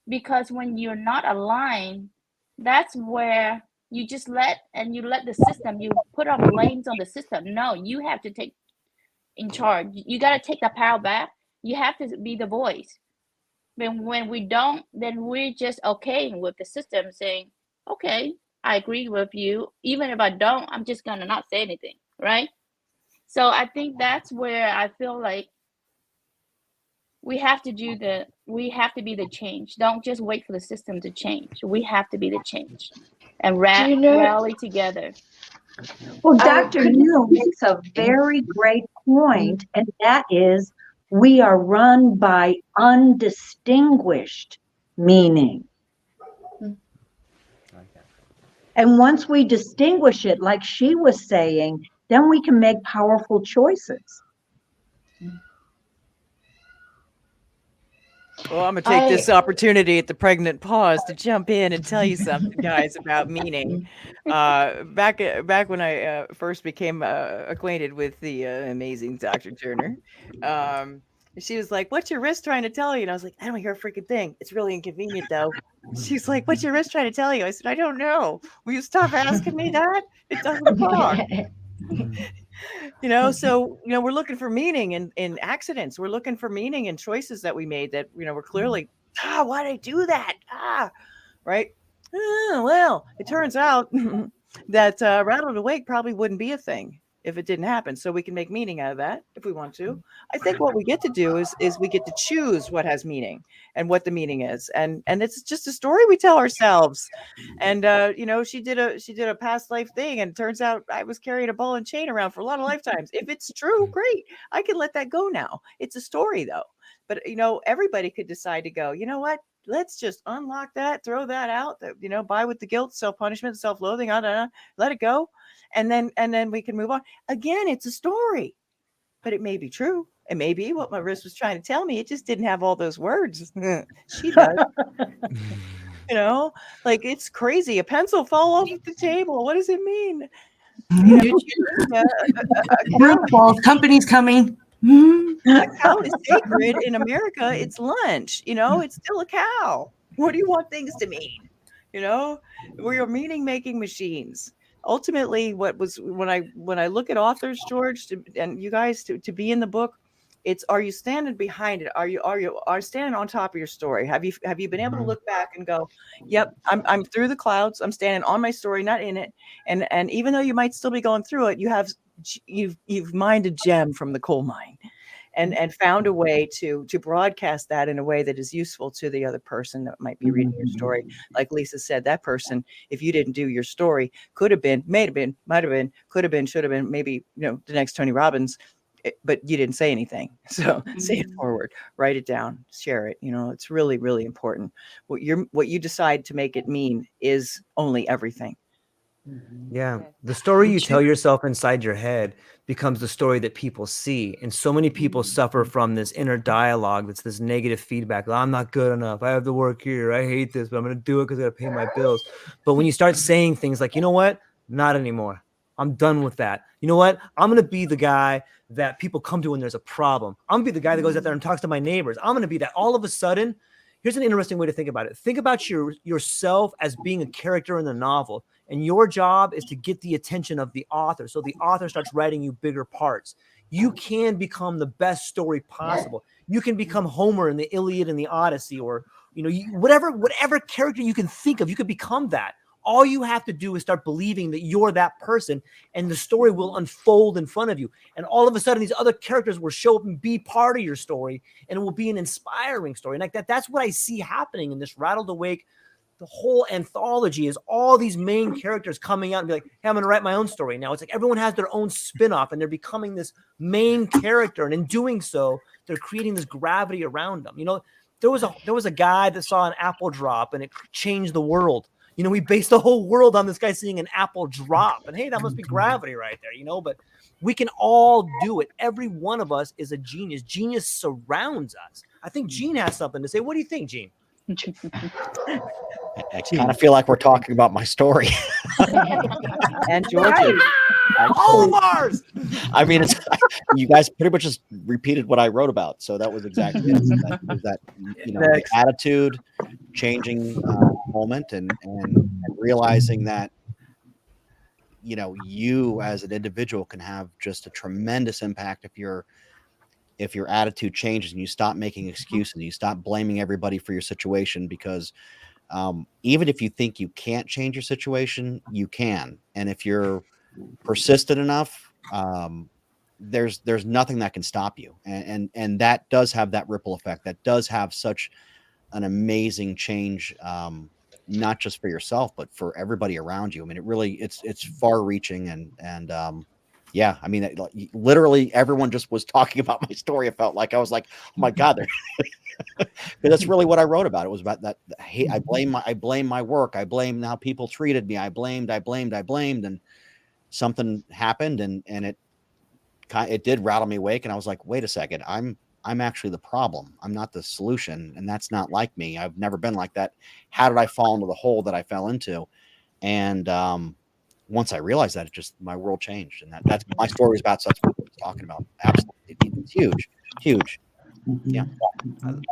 Because when you're not aligned, that's where you just let the system, you put on blames on the system. No, you have to take in charge. You got to take the power back. You have to be the voice. When we don't, then we're just okaying with the system saying, okay, I agree with you. Even if I don't, I'm just going to not say anything, right? So I think that's where I feel like we have to be the change. Don't just wait for the system to change. We have to be the change and rally together. Well, Dr. Nhu makes a very great point, and that is we are run by undistinguished meaning. And once we distinguish it, like she was saying, then we can make powerful choices. Well, I'm going to take this opportunity at the pregnant pause to jump in and tell you something, guys, about meaning. Back when I first became acquainted with the amazing Dr. Turner, she was like, what's your wrist trying to tell you? And I was like, I don't hear a freaking thing. It's really inconvenient, though. She's like, what's your wrist trying to tell you? I said, I don't know. Will you stop asking me that? It doesn't talk. So we're looking for meaning in accidents. We're looking for meaning in choices that we made that we're clearly, why did I do that? Right. Well, it turns out that rattled awake probably wouldn't be a thing if it didn't happen. So we can make meaning out of that if we want to. I think what we get to do is we get to choose what has meaning and what the meaning is. And it's just a story we tell ourselves. And she did a past life thing, and it turns out I was carrying a ball and chain around for a lot of lifetimes. If it's true, great. I can let that go now. It's a story though. But everybody could decide to go, you know what? Let's just unlock that, throw that out, buy with the guilt, self-punishment, self-loathing, let it go. And then we can move on. Again, it's a story, but it may be true. It may be what my wrist was trying to tell me. It just didn't have all those words. She does. Like it's crazy. A pencil fall off the table. What does it mean? Company's coming. A cow is sacred in America. It's lunch. It's still a cow. What do you want things to mean? We are meaning-making machines. Ultimately, when I look at authors, George, and you guys to be in the book, it's, are you standing behind it? Are you standing on top of your story? Have you been able to look back and go, yep, I'm through the clouds. I'm standing on my story, not in it. And even though you might still be going through it, you've mined a gem from the coal mine. And found a way to broadcast that in a way that is useful to the other person that might be reading your story. Like Lisa said, that person, if you didn't do your story, could have been, may have been, might have been, could have been, should have been, maybe, the next Tony Robbins, but you didn't say anything. So say it forward, write it down, share it. It's really, really important. What you decide to make it mean is only everything. Yeah. The story you tell yourself inside your head becomes the story that people see. And so many people suffer from this inner dialogue that's this negative feedback. I'm not good enough. I have to work here. I hate this, but I'm going to do it because I got to pay my bills. But when you start saying things like, you know what? Not anymore. I'm done with that. You know what? I'm going to be the guy that people come to when there's a problem. I'm going to be the guy that goes out there and talks to my neighbors. I'm going to be that. All of a sudden, here's an interesting way to think about it. Think about yourself as being a character in the novel. And your job is to get the attention of the author. So the author starts writing you bigger parts. You can become the best story possible. You can become Homer in the Iliad and the Odyssey, or whatever character you can think of, you could become that. All you have to do is start believing that you're that person, and the story will unfold in front of you. And all of a sudden, these other characters will show up and be part of your story, and it will be an inspiring story. And like that, that's what I see happening in this Rattled Awake, the whole anthology is all these main characters coming out and be like, hey, I'm going to write my own story now. It's like everyone has their own spin-off and they're becoming this main character. And in doing so, they're creating this gravity around them. You know, there was a guy that saw an apple drop and it changed the world. You know, we based the whole world on this guy seeing an apple drop. And hey, that must be gravity right there, you know, but we can all do it. Every one of us is a genius. Genius surrounds us. I think Gene has something to say. What do you think, Gene? I kind of feel like we're talking about my story. And Georgia. All of ours. I mean, you guys pretty much just repeated what I wrote about. So that was exactly it. That you know, the attitude changing moment and realizing that, you know, you as an individual can have just a tremendous impact if your attitude changes and you stop making excuses, you stop blaming everybody for your situation, because even if you think you can't change your situation, you can. And if you're persistent enough, there's nothing that can stop you. And that does have that ripple effect. That does have such an amazing change, not just for yourself, but for everybody around you. I mean, it's far reaching and yeah, I mean, literally everyone just was talking about my story. It felt like I was like, oh my God, that's really what I wrote about. It was about that. Hey, I blame my work. I blamed how people treated me. I blamed, and something happened, and it did rattle me awake. And I was like, wait a second, I'm actually the problem. I'm not the solution, and that's not like me. I've never been like that. How did I fall into the hole that I fell into? And once I realized that, my world changed, and that's my story is about. So that's what I was talking about. Absolutely, it's huge. Yeah,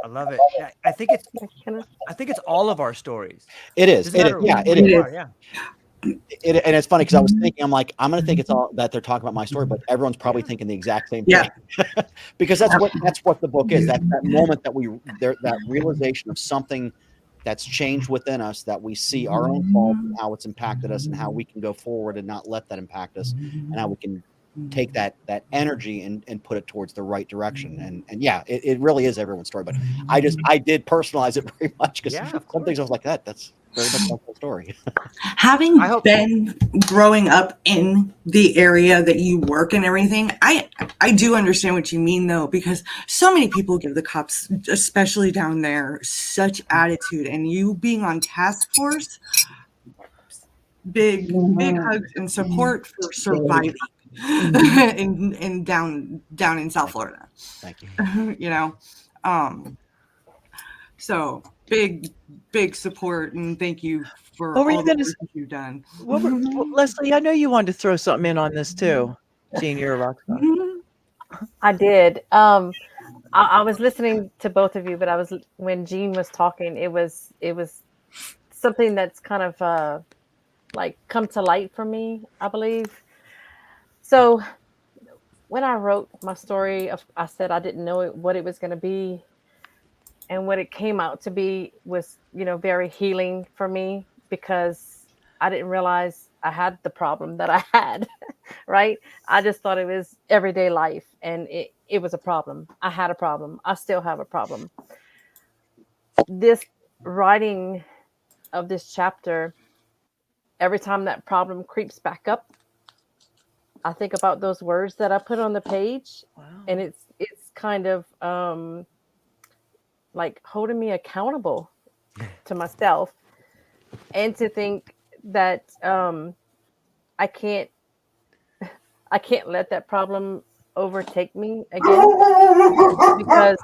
I love it. I think it's all of our stories. It is. It is. Yeah, it is. Yeah. And it's funny because I was thinking, I'm like, I'm going to think it's all that they're talking about my story, but everyone's probably thinking the exact same thing. Because that's what the book is. That moment that realization of something that's changed within us, that we see our own fault and how it's impacted us and how we can go forward and not let that impact us, and how we can take that energy and put it towards the right direction. And yeah, it really is everyone's story, but I did personalize it very much because some things I was like, that's very much my whole story. Having been growing up in the area that you work and everything, I do understand what you mean though, because so many people give the cops, especially down there, such attitude, and you being on task force, big hugs and support for surviving in down in South Florida. Thank you. You know, so big support, and thank you for all the work you've done. Leslie, I know you wanted to throw something in on this too. Jean, you're a rock star. I did. I was listening to both of you, but when Jean was talking, it was something that's kind of like come to light for me, I believe. So when I wrote my story, I said I didn't know what it was going to be. And what it came out to be was, very healing for me, because I didn't realize I had the problem that I had, right? I just thought it was everyday life, and it was a problem. I had a problem. I still have a problem. This writing of this chapter, every time that problem creeps back up, I think about those words that I put on the page. Wow. And it's kind of like holding me accountable to myself, and to think that I can't let that problem overtake me again, because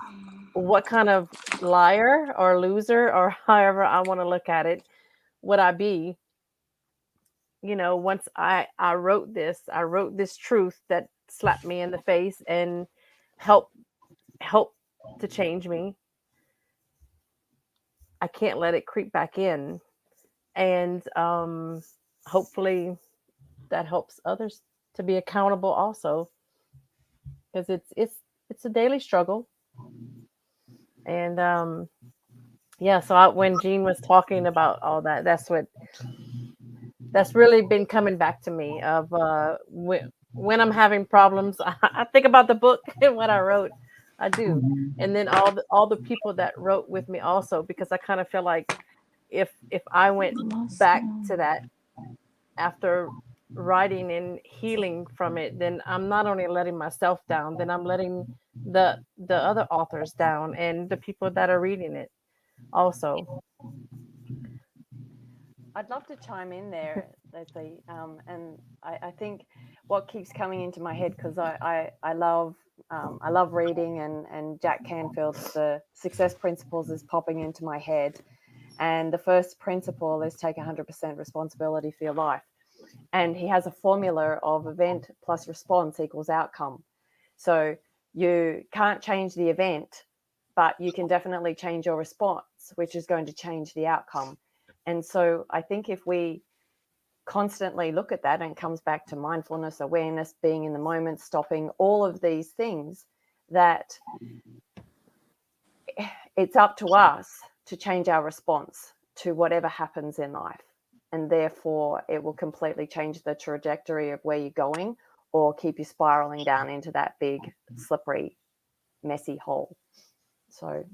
what kind of liar or loser, or however I want to look at it, would I be? Once I wrote this truth that slapped me in the face and helped to change me. I can't let it creep back in, and hopefully that helps others to be accountable also, because it's a daily struggle. And so when Jean was talking about all that, that's really been coming back to me of when I'm having problems, I think about the book and what I wrote. I do. And then all the people that wrote with me also, because I kind of feel like if I went back to that after writing and healing from it, then I'm not only letting myself down, then I'm letting the other authors down and the people that are reading it also. I'd love to chime in there, Leslie. And I think what keeps coming into my head, because I love reading, and Jack Canfield's The Success Principles is popping into my head. And the first principle is take 100% responsibility for your life. And he has a formula of event plus response equals outcome. So you can't change the event, but you can definitely change your response, which is going to change the outcome. And so I think if we constantly look at that, and it comes back to mindfulness, awareness, being in the moment, stopping, all of these things, that it's up to us to change our response to whatever happens in life. And therefore, it will completely change the trajectory of where you're going, or keep you spiraling down into that big, slippery, messy hole. So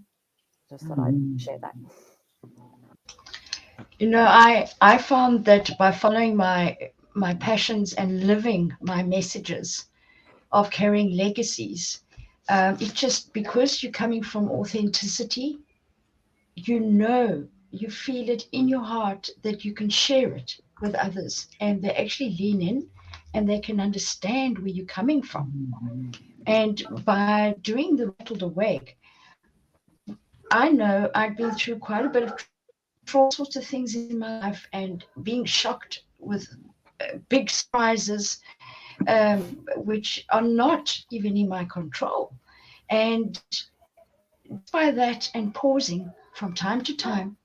just thought I'd share that. You know, I found that by following my passions and living my messages of carrying legacies, it just, because you're coming from authenticity, you feel it in your heart that you can share it with others, and they actually lean in and they can understand where you're coming from. And by doing the Rattled Awake, I know I've been through quite a bit of all sorts of things in my life, and being shocked with big surprises, which are not even in my control. And by that, and pausing from time to time,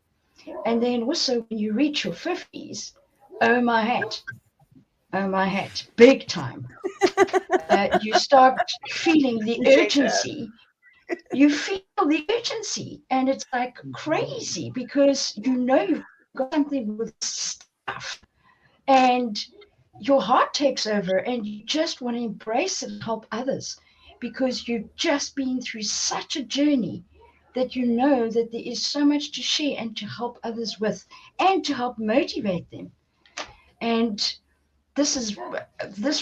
and then also when you reach your 50s, oh my hat, big time. You start feeling the urgency. You feel the urgency, and it's like crazy, because you've got something with stuff, and your heart takes over, and you just want to embrace it and help others, because you've just been through such a journey that you know that there is so much to share and to help others with, and to help motivate them. And this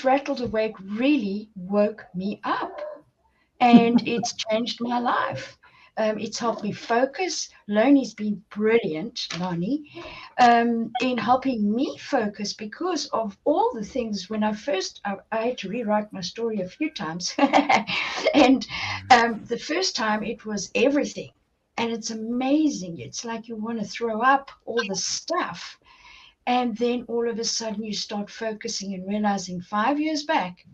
Rattled Awake really woke me up, and it's changed my life. It's helped me focus. Lonnie's been brilliant, Lonnee, in helping me focus, because of all the things. When I had to rewrite my story a few times. And the first time it was everything. And it's amazing. It's like you want to throw up all the stuff. And then all of a sudden you start focusing and realizing 5 years back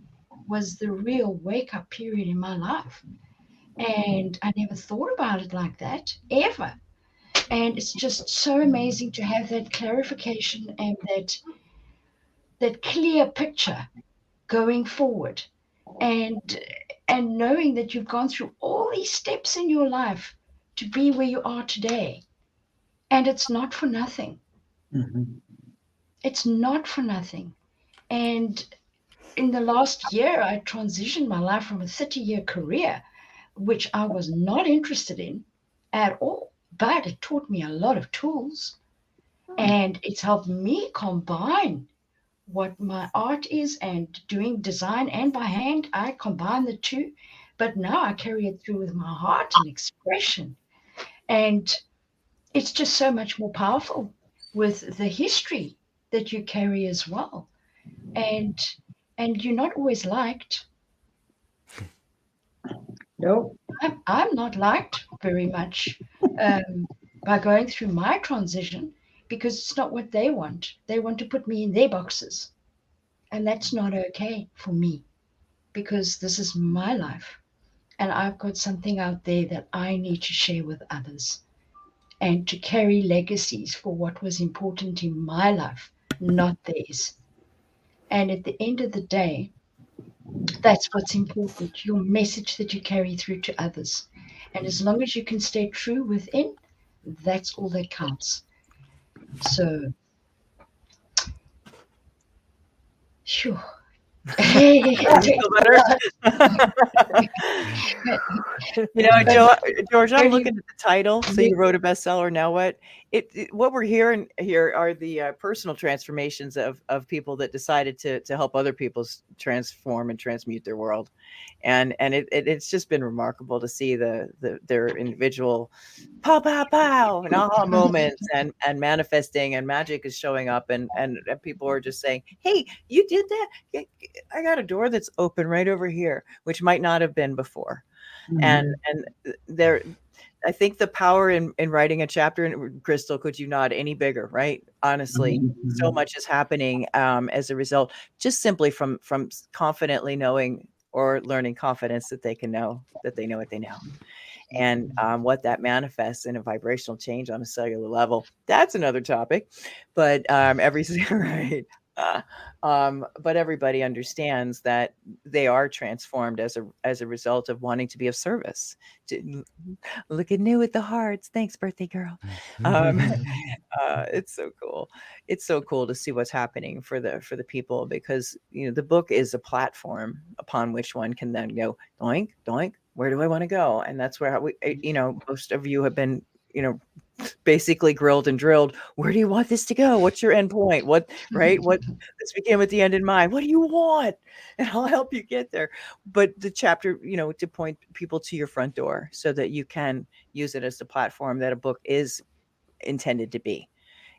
was the real wake-up period in my life. And I never thought about it like that, ever. And it's just so amazing to have that clarification and that clear picture going forward. And knowing that you've gone through all these steps in your life to be where you are today. And it's not for nothing. Mm-hmm. It's not for nothing. And in the last year, I transitioned my life from a 30-year career, which I was not interested in at all, but it taught me a lot of tools, and it's helped me combine what my art is, and doing design and by hand. I combine the two, but now I carry it through with my heart and expression. And it's just so much more powerful with the history that you carry as well. And you're not always liked. Nope. I'm not liked very much by going through my transition, because it's not what they want. They want to put me in their boxes. And that's not okay for me, because this is my life. And I've got something out there that I need to share with others, and to carry legacies for what was important in my life, not theirs. And at the end of the day, that's what's important, your message that you carry through to others. And as long as you can stay true within, that's all that counts. So, sure. You feel better? George, I'm looking at the title. So you wrote a bestseller. Now what? What we're hearing here are the personal transformations of people that decided to help other people transform and transmute their world, and it's just been remarkable to see their individual pow pow pow and aha moments and manifesting, and magic is showing up, and people are just saying, "Hey, you did that? I got a door that's open right over here," which might not have been before. And there, I think the power in writing a chapter, and Crystal, could you nod any bigger, right? Honestly, so much is happening as a result, just simply from confidently knowing or learning confidence that they can know that they know what they know. And what that manifests in a vibrational change on a cellular level, that's another topic. But right. But everybody understands that they are transformed as a result of wanting to be of service. Look at Nhu at the hearts. Thanks, birthday girl. It's so cool. It's so cool to see what's happening for the people, because the book is a platform upon which one can then go doink doink. Where do I want to go? And that's where most of you have been basically grilled and drilled. Where do you want this to go? What's your end point? Let's begin with the end in mind. What do you want? And I'll help you get there. But the chapter, to point people to your front door so that you can use it as the platform that a book is intended to be.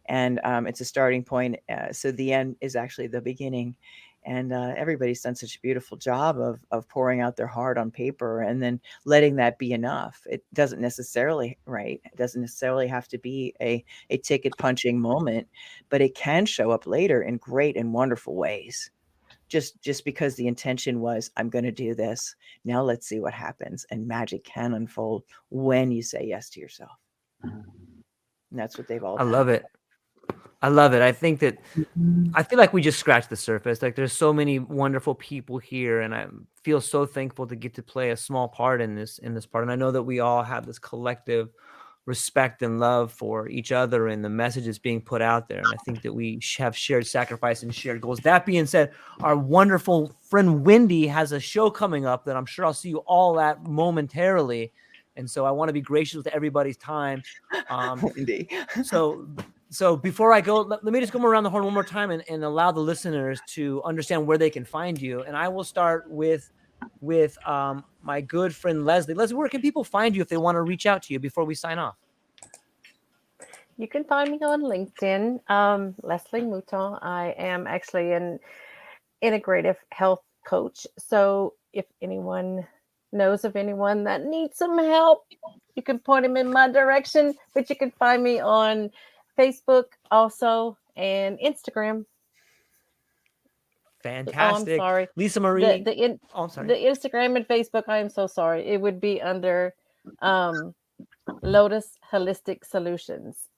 And it's a starting point. So the end is actually the beginning. And everybody's done such a beautiful job of pouring out their heart on paper and then letting that be enough. It doesn't necessarily, right? It doesn't necessarily have to be a ticket punching moment, but it can show up later in great and wonderful ways. Just because the intention was, I'm going to do this. Now let's see what happens. And magic can unfold when you say yes to yourself. And that's what they've all done. I love it. I love it. I think that I feel like we just scratched the surface. Like, there's so many wonderful people here, and I feel so thankful to get to play a small part in this part. And I know that we all have this collective respect and love for each other and the messages being put out there. And I think that we have shared sacrifice and shared goals. That being said, our wonderful friend Wendy has a show coming up that I'm sure I'll see you all at momentarily. And so I want to be gracious with everybody's time. Wendy. So before I go, let me just go around the horn one more time and allow the listeners to understand where they can find you. And I will start with my good friend Leslie. Leslie, where can people find you if they want to reach out to you before we sign off? You can find me on LinkedIn, Leslie Mouton. I am actually an integrative health coach. So if anyone knows of anyone that needs some help, you can point them in my direction. But you can find me on Facebook also and Instagram. Fantastic. Oh, I'm sorry. Lisa Marree. I'm sorry. The Instagram and Facebook, I am so sorry. It would be under Lotus Holistic Solutions.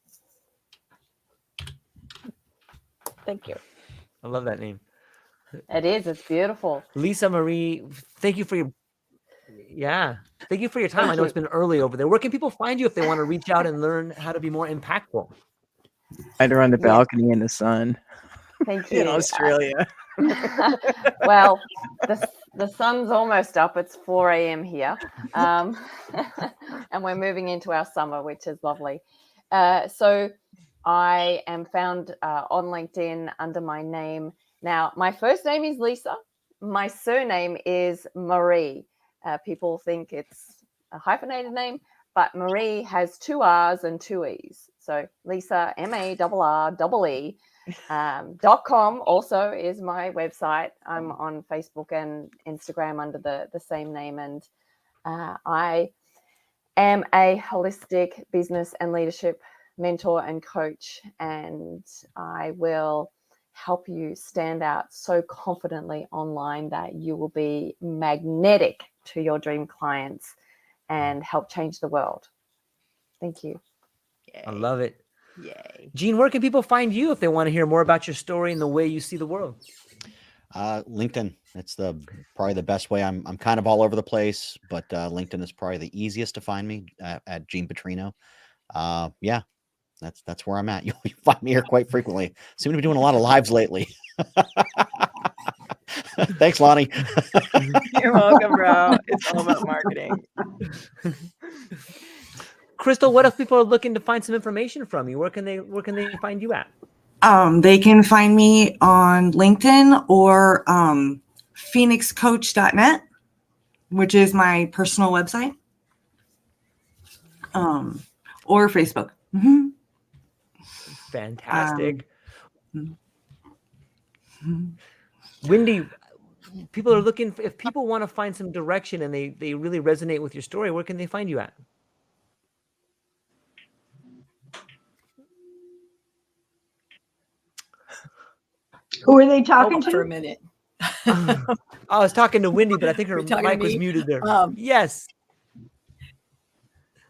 Thank you. I love that name. It is. It's beautiful. Lisa Marree, thank you for your time. I know it's been early over there. Where can people find you if they want to reach out and learn how to be more impactful? Either on the balcony in the sun. Thank you. In Australia. Well, the sun's almost up. It's 4 a.m. here. And we're moving into our summer, which is lovely. So I am found on LinkedIn under my name. Now, my first name is Lisa. My surname is Marree. People think it's a hyphenated name, but Marree has 2 R's and 2 E's. So Lisa, MARREE. .com also is my website. I'm on Facebook and Instagram under the same name. And I am a holistic business and leadership mentor and coach. And I will help you stand out so confidently online that you will be magnetic to your dream clients and help change the world. Thank you. Yay. I love it. Yay. Gene, where can people find you if they want to hear more about your story and the way you see the world? LinkedIn. That's probably the best way. I'm kind of all over the place, but LinkedIn is probably the easiest to find me at Gene Petrino. Yeah, that's where I'm at. You find me here quite frequently. Seem to be doing a lot of lives lately. Thanks, Lonnee. You're welcome, bro. It's all about marketing. Crystal, what if people are looking to find some information from you? Where can they find you at? They can find me on LinkedIn or phoenixcoach.net, which is my personal website, or Facebook. Mm-hmm. Fantastic. Wendy, people are looking if people want to find some direction and they really resonate with your story, where can they find you at? Who are they talking For a to? minute. I was talking to Wendy, but I think her You're talking to mic was me? muted there. Um, Yes.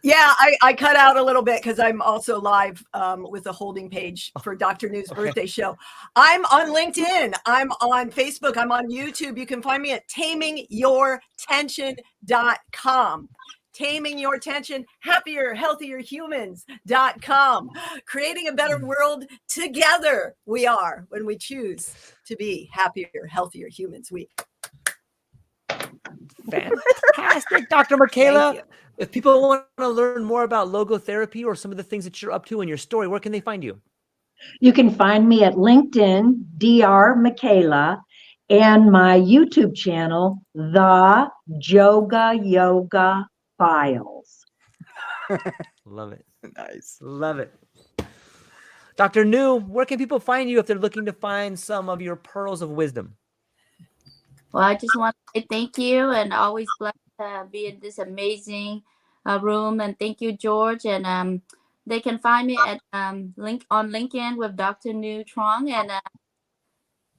Yeah, I cut out a little bit because I'm also live with a holding page for Dr. New's birthday show. I'm on LinkedIn. I'm on Facebook. I'm on YouTube. You can find me at tamingyourtension.com. Taming Your Tension, happier, healthier humans.com. Creating a better world together. We are when we choose to be happier, healthier humans. Fantastic, Dr. Michaela. If people want to learn more about logotherapy or some of the things that you're up to in your story, where can they find you? You can find me at LinkedIn, Dr. Michaela, and my YouTube channel, The Joga Yoga Files. Love it. Nice. Love it. Dr. Nhu, where can people find you if they're looking to find some of your pearls of wisdom? Well, I just want to say thank you, and always blessed to be in this amazing room. And thank you, George. And they can find me at on LinkedIn with Dr. Nhu Truong. And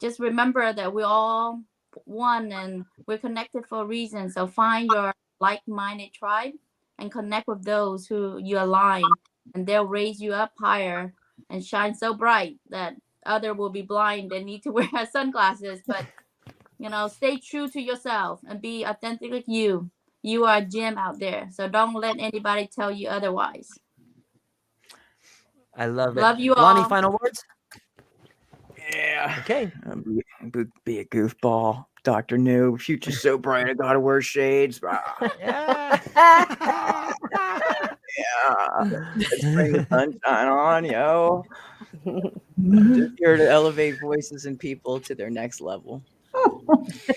just remember that we're all one and we're connected for a reason. So find your like-minded tribe and connect with those who you align, and they'll raise you up higher and shine so bright that others will be blind and need to wear sunglasses. But stay true to yourself and be authentically you. You are a gem out there. So don't let anybody tell you otherwise. I love it. Love you Lonnee, all. final words? Yeah. Okay. Be a goofball. Dr. Nhu, future's so bright, I gotta wear shades. Yeah. Let's bring the sunshine on, yo. Just here to elevate voices and people to their next level.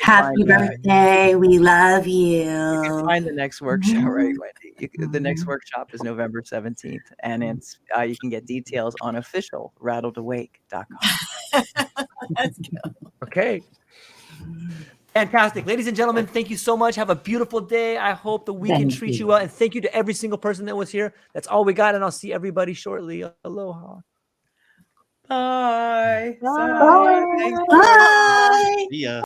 Happy birthday. We love you. You can find the next workshop, right, Wendy? The next workshop is November 17th, and it's you can get details on official rattledawake.com. Let's go. Okay. Fantastic. Ladies and gentlemen, thank you so much. Have a beautiful day. I hope the weekend treats you well. And thank you to every single person that was here. That's all we got. And I'll see everybody shortly. Aloha. Bye. Bye. Thanks, Bye. Yeah.